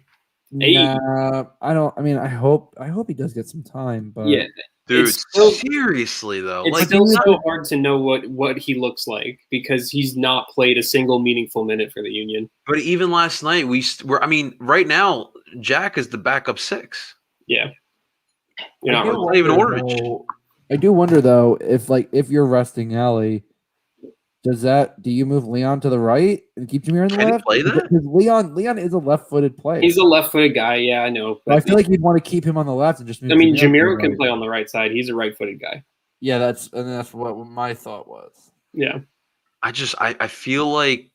Nah, I don't. I mean, I hope he does get some time. But yeah, dude, seriously though, it's like still so hard to know what he looks like because he's not played a single meaningful minute for the Union. But even last night, I mean, right now, Jack is the backup 6. Yeah, you're not even ordered. I do wonder though if you're resting Ali, do you move Leon to the right and keep Jameer on the left? Play that? Because Leon is a left-footed player. He's a left-footed guy. Yeah, I know. But I feel like you'd want to keep him on the left and just move. I mean, Jameer can play on the right side. He's a right-footed guy. Yeah, that's what my thought was. Yeah, I feel like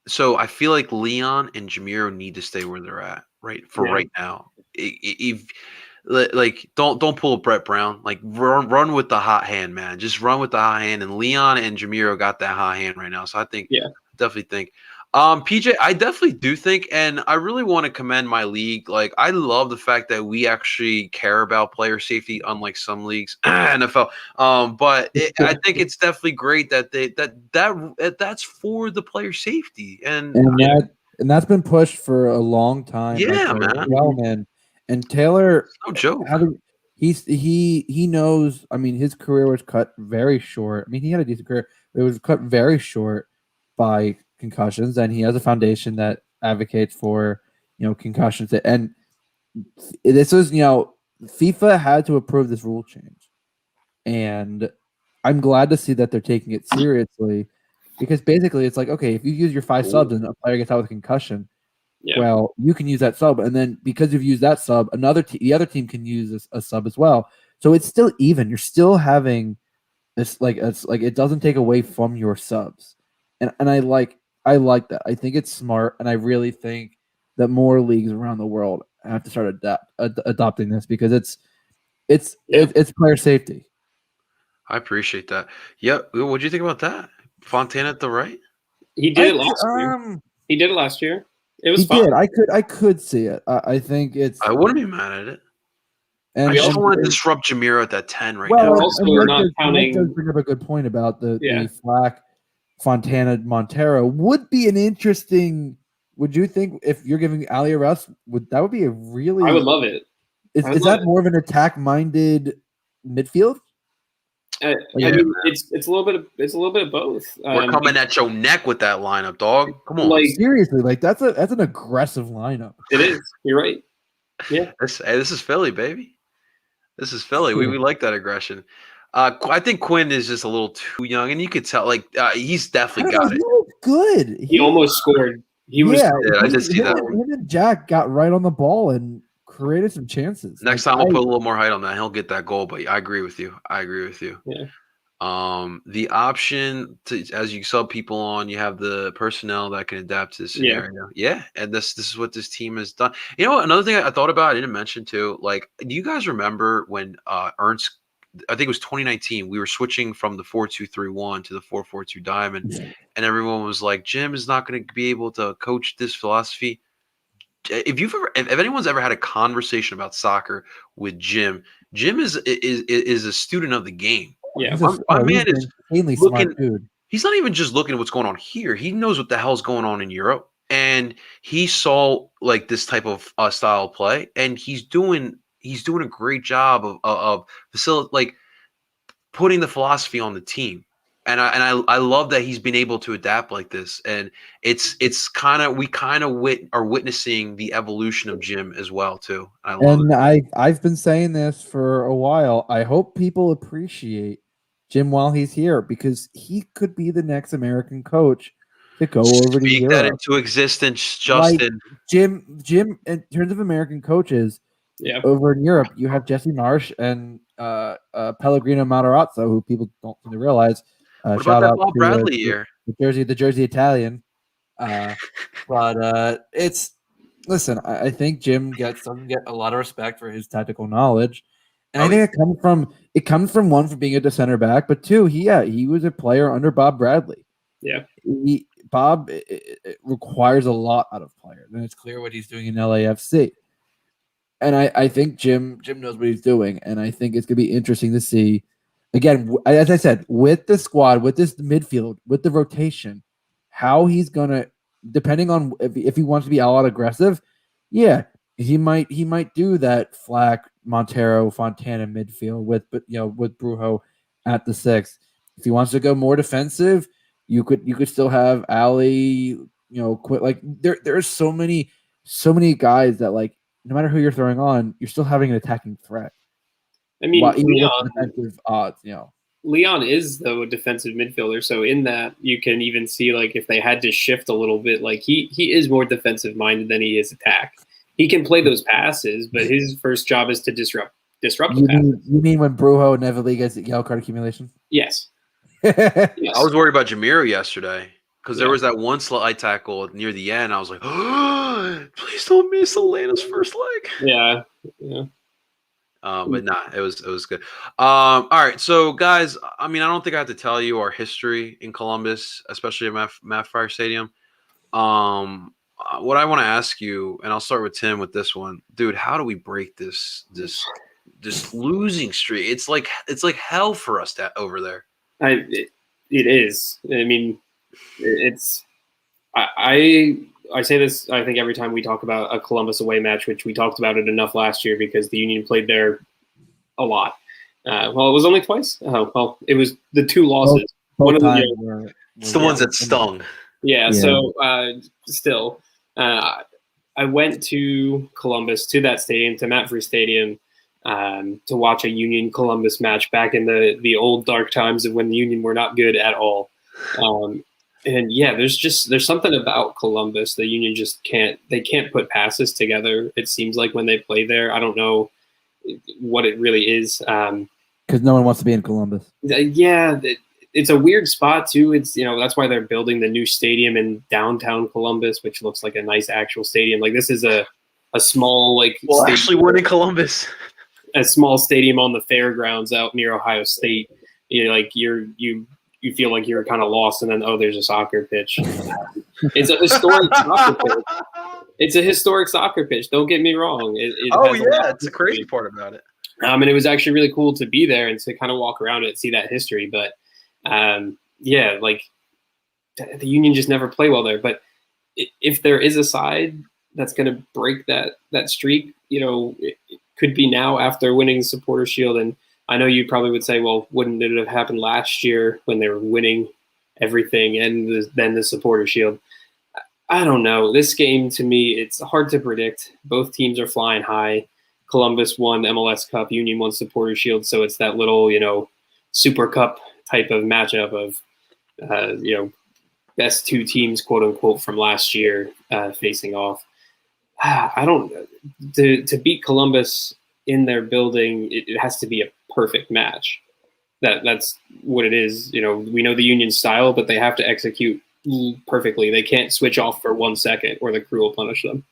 Leon and Jameer need to stay where they're at right now. If like don't pull a Brett Brown. Like run with the hot hand, man. Just run with the hot hand. And Leon and Jamiro got that hot hand right now. So I think, definitely think. PJ, I definitely do think, and I really want to commend my league. Like I love the fact that we actually care about player safety, unlike some leagues, NFL. But I think it's definitely great that that's for the player safety, and that's been pushed for a long time. Yeah, man. Well, man. And Taylor, no joke. He knows. I mean, his career was cut very short. I mean, he had a decent career, but it was cut very short by concussions, and he has a foundation that advocates for concussions. And this was FIFA had to approve this rule change, and I'm glad to see that they're taking it seriously because basically it's like, okay, if you use your 5 subs and a player gets out with a concussion. Yeah. Well, you can use that sub, and then because you've used that sub, the other team can use a sub as well. So it's still even. You're still having this it's like it doesn't take away from your subs, and I like that. I think it's smart, and I really think that more leagues around the world have to start adopting this because it's player safety. I appreciate that. Yeah, what do you think about that? Fontana at the right? He did it last year. He did it last year. It was fun. I could see it. I think it's. I wouldn't be mad at it. And I just want to disrupt Jamiro at that 10 right now. Also, we're not counting. Does bring up a good point about the Flack, Fontana, Montero would be an interesting. Would you think if you're giving Ali a rest, that would be a really? I would love it. Is that more of an attack-minded midfield? I mean, it's a little bit of both. We're coming at your neck with that lineup, dog. Come on, seriously, that's an aggressive lineup. It is. You're right. Yeah. This is Philly, baby. This is Philly. We like that aggression. I think Quinn is just a little too young, and you could tell. He's definitely got it. He looked good. He almost scored. He was. Yeah, I did see that. Him and Jack got right on the ball and created some chances. Next time I'll put a little more height on that. He'll get that goal. But I agree with you. Yeah. The option to, as you sub people on, you have the personnel that can adapt to the scenario. Yeah. And this is what this team has done. You know what? Another thing I thought about, I didn't mention too. Like, do you guys remember when Ernst? I think it was 2019. We were switching from the 4-2-3-1 to the 4-4-2 diamond, and everyone was like, "Jim is not going to be able to coach this philosophy." If anyone's ever had a conversation about soccer with Jim is a student of the game. Yeah, my man is looking. Smart dude. He's not even just looking at what's going on here. He knows what the hell's going on in Europe, and he saw like this type of style of play, and he's doing a great job of like putting the philosophy on the team. And I love that he's been able to adapt like this, and it's we are witnessing the evolution of Jim as well too. I've been saying this for a while. I hope people appreciate Jim while he's here because he could be the next American coach to go over to Europe. Speak that into existence, Justin. Like Jim. In terms of American coaches, over in Europe, you have Jesse Marsh and Pellegrino Matarazzo, who people don't seem to realize. What about Shout that out Bob to Bradley year? the Jersey Italian. But it's listen. I think Jim doesn't get a lot of respect for his tactical knowledge, and I think it comes from one for being a center back, but two, he was a player under Bob Bradley. Yeah, Bob it requires a lot out of players, and it's clear what he's doing in LAFC. And I think Jim knows what he's doing, and I think it's gonna be interesting to see. Again, as I said, with the squad, with this midfield, with the rotation, how he's gonna, depending on if he wants to be a lot aggressive, yeah, he might do that Flack, Montero, Fontana midfield with Brujo at the 6. If he wants to go more defensive, you could still have Ali, quit. Like there's so many guys that, like, no matter who you're throwing on, you're still having an attacking threat. I mean, Even with the defensive odds, Leon is, though, a defensive midfielder, so in that you can even see, like, if they had to shift a little bit, like he is more defensive minded than he is attack. He can play those passes, but his first job is to disrupt the passes. You mean when Brujo never gets yellow card accumulation? Yes. I was worried about Jamiro yesterday because there was that one slight tackle near the end. I was like, oh, please don't miss Elena's first leg. Yeah. But nah, it was good. All right, so guys, I mean, I don't think I have to tell you our history in Columbus, especially at Matt Fryer Stadium. What I want to ask you, and I'll start with Tim with this one, dude. How do we break this losing streak? It's like hell for us over there. It is. I mean, it's. I say this, I think, every time we talk about a Columbus away match, which we talked about it enough last year because the Union played there a lot. Well, it was only twice. Well, it was the 2 losses. One of it's the ones that stung. Yeah. So still, I went to Columbus, to that stadium, to Matt Free Stadium, to watch a Union Columbus match back in the old dark times of when the Union were not good at all. And yeah, there's something about Columbus. The Union just can't put passes together. It seems like when they play there, I don't know what it really is. Because no one wants to be in Columbus. Yeah, it's a weird spot too. It's that's why they're building the new stadium in downtown Columbus, which looks like a nice actual stadium. Like this is a small actually we're in Columbus. A small stadium on the fairgrounds out near Ohio State. You feel like you're kind of lost, and then there's a soccer pitch. It's a historic soccer pitch. It's a historic soccer pitch. Don't get me wrong. It's the crazy part about it. And it was actually really cool to be there and to kind of walk around it, see that history. But like the Union just never play well there. But if there is a side that's going to break that streak, it could be now after winning the Supporter Shield. And I know you probably would say, well, wouldn't it have happened last year when they were winning everything and then the Supporter Shield? I don't know. This game, to me, it's hard to predict. Both teams are flying high. Columbus won MLS Cup, Union won Supporter Shield, so it's that little, Super Cup type of matchup of, best 2 teams, quote unquote, from last year facing off. To beat Columbus in their building, it has to be a perfect match. That's what it is. We know the Union style, but they have to execute perfectly. They can't switch off for 1 second or the crew will punish them.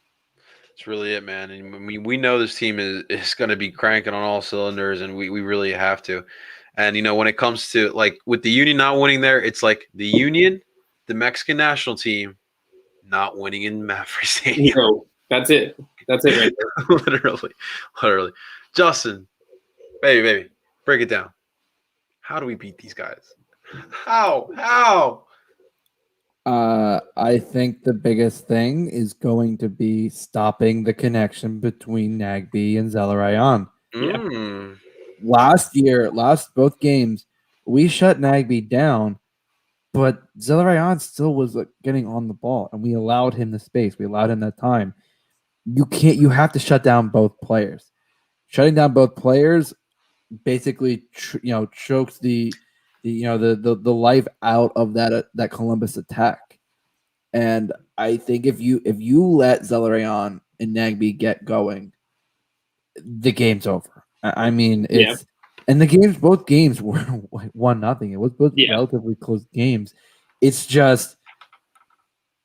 That's really it, man. And I mean, we know this team is going to be cranking on all cylinders, and we really have to. And, when it comes to, like, with the Union not winning there, it's like the Union, the Mexican national team, not winning in Matt Free Stadium. That's it. That's it right there. Literally. Justin, baby, break it down. How do we beat these guys? How? I think the biggest thing is going to be stopping the connection between Nagbe and Zelarayan. Mm. Both games, we shut Nagbe down, but Zelarayan still was getting on the ball, and we allowed him the space. We allowed him that time. You have to shut down both players. Shutting down both players basically, chokes the life out of that Columbus attack. And I think if you let Zelarayan and Nagbe get going, the game's over. I mean, And both games were 1-0. It was both relatively close games. It's just,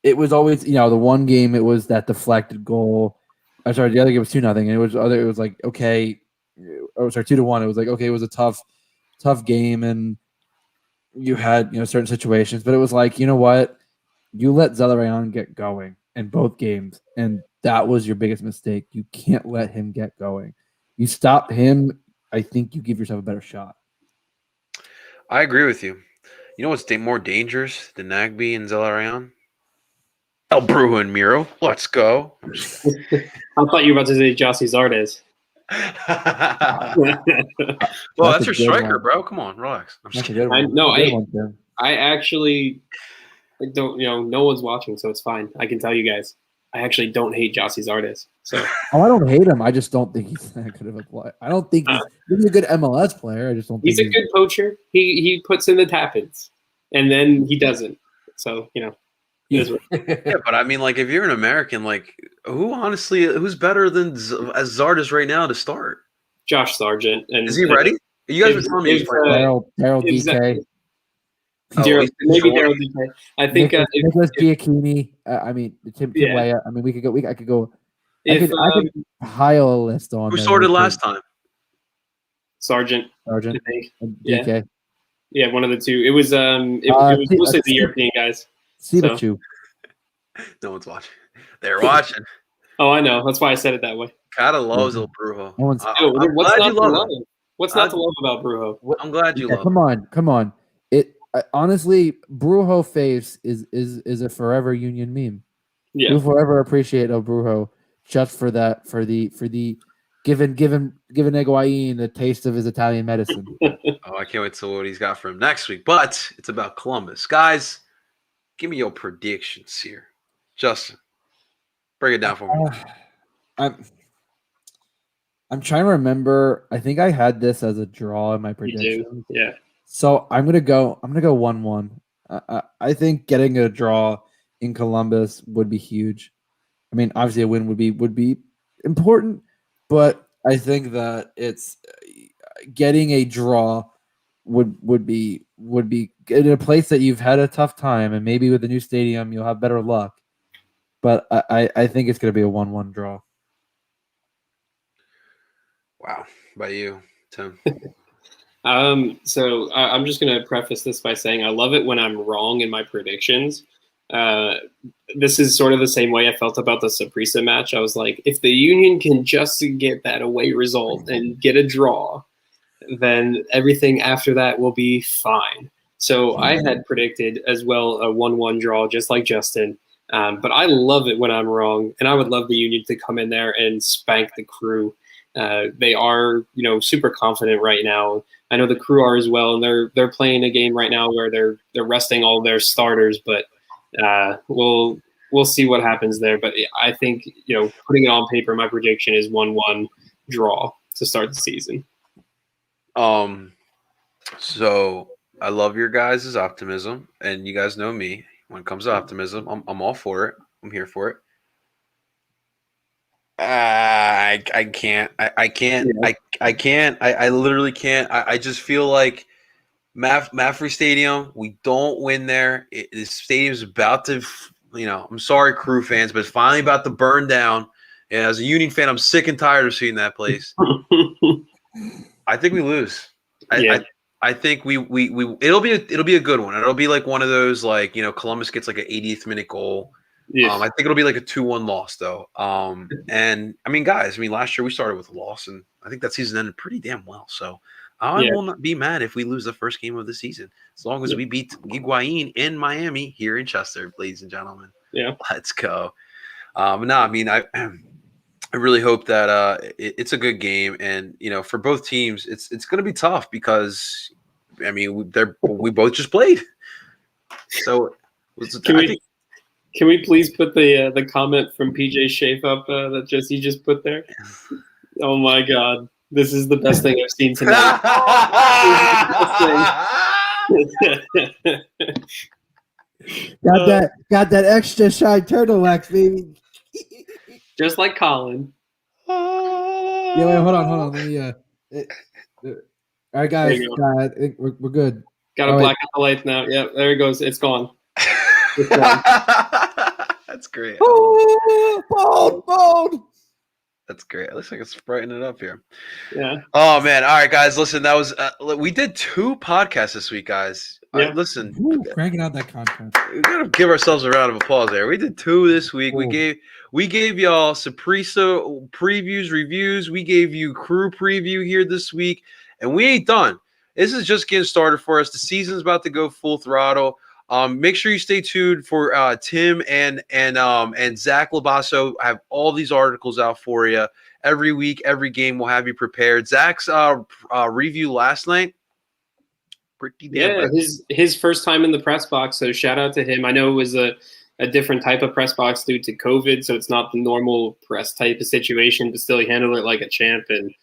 it was always, the one game it was that deflected goal. I'm sorry, the other game was 2-0, and it was like, okay, 2-1. It was like, okay, it was a tough game, and you had certain situations, but it was like, you know what, you let Zelarayan get going in both games, and that was your biggest mistake. You can't let him get going. You stop him, I think you give yourself a better shot. I agree with you. You know what's more dangerous than Nagby and Zelarayan? El Brujo and Miro. Let's go. I thought you were about to say Jossie Zardes. Well, that's your striker, one. Bro. Come on, relax. I'm just kidding. I actually don't. No one's watching, so it's fine. I can tell you guys. I actually don't hate Jossie Zardes. So. I don't hate him. I just don't think he's that good of a player. I don't think he's a good MLS player. I just don't. He's a good poacher. He puts in the tap-ins, and then he doesn't. So Yeah, but I mean, like, if you're an American, like, who's better than Zardes right now to start? Josh Sargent. And is he ready? You guys were telling me Daryl DK. Maybe Daryl DK. I think Nicholas Giacchini. I mean, Tim Weah. I mean, I could go. I could pile a list on. Who sorted last time? Sargent. I think. DK. Yeah, one of the two. It was mostly the European guys. Sibachu. No one's watching. They're watching. Oh, I know. That's why I said it that way. Kata loves El Brujo. What's not to love about Brujo? I'm glad you love. Come on. Honestly, Brujo face is a forever Union meme. Yeah. We'll forever appreciate El Brujo just for that, for the giving Higuain the taste of his Italian medicine. Oh, I can't wait to see what he's got for him next week. But it's about Columbus, guys. Give me your predictions here, Justin. Break it down for me. I'm trying to remember. I think I had this as a draw in my predictions. Yeah. So I'm gonna go 1-1. I think getting a draw in Columbus would be huge. I mean, obviously a win would be important, but I think that it's getting a draw would be in a place that you've had a tough time, and maybe with the new stadium you'll have better luck. But I think it's going to be a 1-1 draw. Wow. By you, Tim? So I'm just going to preface this by saying I love it when I'm wrong in my predictions. This is sort of the same way I felt about the Saprissa match. I was like, if the Union can just get that away result and get a draw, then everything after that will be fine. So I had predicted as well a 1-1 draw, just like Justin. But I love it when I'm wrong, and I would love the Union to come in there and spank the Crew. They are, super confident right now. I know the Crew are as well, and they're playing a game right now where they're resting all their starters. But we'll see what happens there. But I think putting it on paper, my prediction is 1-1 draw to start the season. So I love your guys' optimism, and you guys know me. When it comes to optimism, I'm all for it. I'm here for it. I can't. I can't. Yeah. I can't. I literally can't. I just feel like Maffrey Stadium, we don't win there. The stadium's about to, I'm sorry, Crew fans, but it's finally about to burn down. And as a Union fan, I'm sick and tired of seeing that place. I think we lose. I think we it'll be a good one. It'll be like one of those, like, Columbus gets like an 80th minute goal. Yeah. I think it'll be like a 2-1 loss though. And I mean, guys, last year we started with a loss, and I think that season ended pretty damn well. So I will not be mad if we lose the first game of the season, as long as we beat Higuain in Miami here in Chester, ladies and gentlemen. Yeah, let's go. I really hope that it's a good game, and for both teams, it's going to be tough because we both just played. So can we please put the comment from PJ Schaaf up that he just put there? Oh my God, this is the best thing I've seen tonight. Got that extra shine turtlenecks, baby. Just like Colin. Yeah, wait, hold on. Let me All right, guys. There you go. I think we're good. Got to Oh, black out the lights now. Yep, there it goes. It's gone. It's gone. That's great. Bold. That's great. It looks like it's brightening it up here. Yeah. Oh man! All right, guys. Listen, that was we did 2 podcasts this week, guys. Yeah. Listen, Cranking out that content. we gotta give ourselves a round of applause there. We did 2 this week. Ooh. We gave y'all Saprissa previews, reviews. We gave you crew preview here this week, and we ain't done. This is just getting started for us. The season's about to go full throttle. Make sure you stay tuned for Tim and Zach Labasso. I have all these articles out for you every week. Every game we'll have you prepared. Zach's review last night, pretty damn good. His first time in the press box. So shout out to him. I know it was a different type of press box due to COVID, so it's not the normal press type of situation, but still he handled it like a champ. And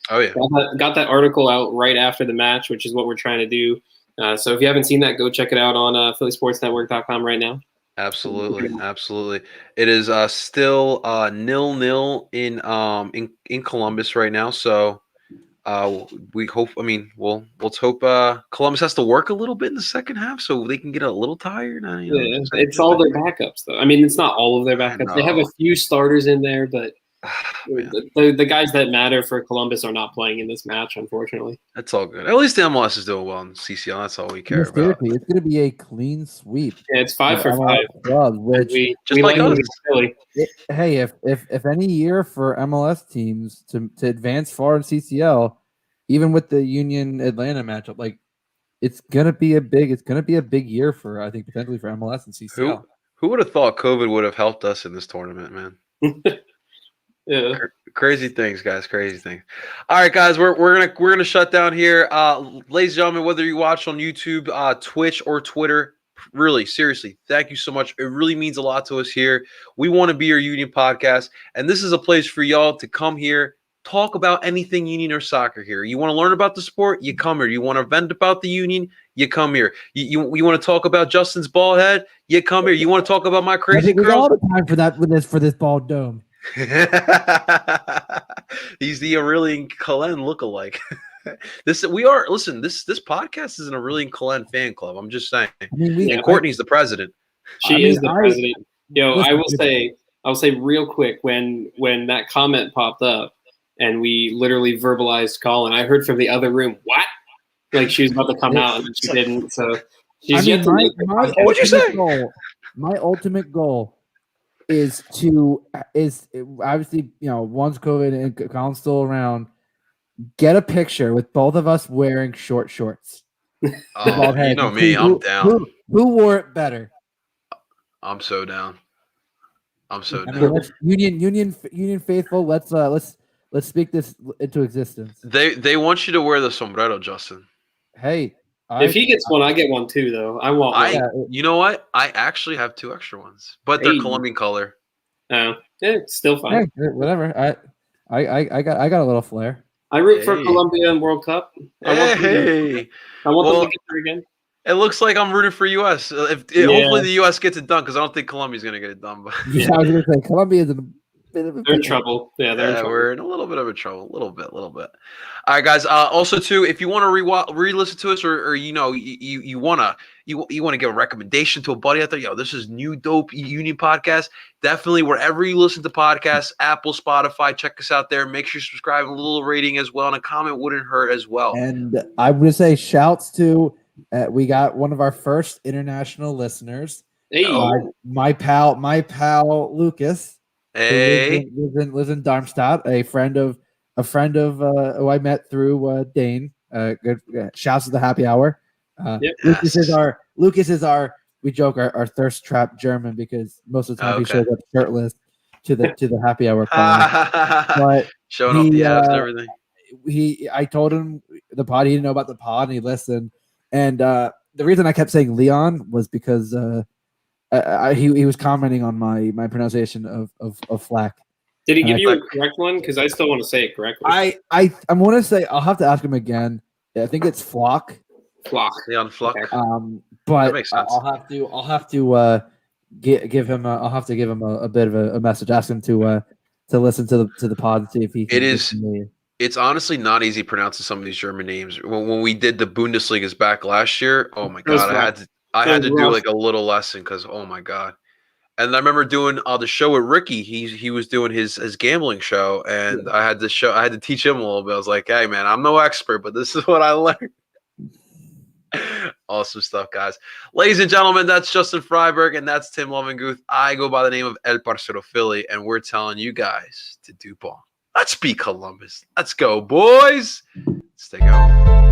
got that article out right after the match, which is what we're trying to do. So if you haven't seen that, go check it out on PhillySportsNetwork.com right now. Absolutely. It is still 0-0 in Columbus right now. So we hope. I mean, let's hope Columbus has to work a little bit in the second half so they can get a little tired. It's all their backups, though. I mean, it's not all of their backups. They have a few starters in there, but the guys that matter for Columbus are not playing in this match, unfortunately. That's all good. At least the MLS is doing well in CCL. That's all we care about. It's going to be a clean sweep. Yeah, it's 5 for 5. Club, which we like us. Hey, if any year for MLS teams to advance far in CCL, even with the Union Atlanta matchup, like it's gonna be a big year for, I think, potentially for MLS and CCL. Who would have thought COVID would have helped us in this tournament, man? Yeah. Crazy things, guys. Crazy things. All right, guys, we're gonna shut down here. Ladies and gentlemen, whether you watch on YouTube, Twitch, or Twitter, really, seriously, thank you so much. It really means a lot to us here. We want to be your Union podcast, and this is a place for y'all to come here, talk about anything Union or soccer here. You want to learn about the sport, you come here. You want to vent about the Union, you come here. You want to talk about Justin's ball head, you come here. You want to talk about my crazy girls? All the time for that for this bald dome. He's the Aurelian Cullen lookalike. This podcast is an Aurelian Cullen fan club. I'm just saying. I mean, Courtney's the president. She is the president. I will say real quick when that comment popped up and we literally verbalized Colin, I heard from the other room, what? Like she was about to come out and she didn't. So she's yet to make what'd you say? My ultimate goal is obviously, once COVID and Colin's still around, get a picture with both of us wearing short shorts. Oh, you know me, I'm down. Who wore it better? I'm so down. Union faithful. Let's speak this into existence. They want you to wear the sombrero, Justin. Hey. If he gets one, I get one too, though. I want one. You know what? I actually have 2 extra ones, but they're Colombian color. Oh, it's still fine. Hey, whatever. I got a little flair. I root for Colombia in World Cup. I want them to get there again. It looks like I'm rooting for U.S. Hopefully the U.S. gets it done because I don't think Colombia's going to get it done. But yeah, I was going to say Colombia's in a bit of a they're in trouble. Yeah, they're in trouble. We're in a little bit of a trouble. A little bit. All right, guys. Also, too, if you want to re-listen to us, or you want to give a recommendation to a buddy out there, this is new dope Union podcast. Definitely wherever you listen to podcasts, Apple, Spotify, check us out there. Make sure you subscribe, a little rating as well, and a comment wouldn't hurt as well. And I would say shouts to we got one of our first international listeners. Hey, my pal Lucas. Hey, lives in Darmstadt. A friend of who I met through Dane. Good shouts to the happy hour. Lucas is our we joke our thirst trap German because most of the time he shows up shirtless to the happy hour. But showing off the abs and everything. I told him the pod. He didn't know about the pod, and he listened. And the reason I kept saying Leon was because he was commenting on my pronunciation of Flack. Did he give you a correct one? Because I still want to say it correctly. I want to say I'll have to ask him again. I think it's Flock. Leon Flock. But that makes sense. I'll have to give him a bit of a message. Ask him to listen to the pod and see if he. It's honestly not easy pronouncing some of these German names. When we did the Bundesliga's back last year, oh my That was god, rough. I That had was to do rough. like a little lesson because oh my god. And I remember doing the show with Ricky. He was doing his gambling show, and I had to teach him a little bit. I was like, hey man, I'm no expert, but this is what I learned. Awesome stuff, guys. Ladies and gentlemen, that's Justin Freiberg, and that's Tim Lovinguth. I go by the name of El Parcero Philly, and we're telling you guys to DOOP on. Let's be Columbus. Let's go, boys. Stay going.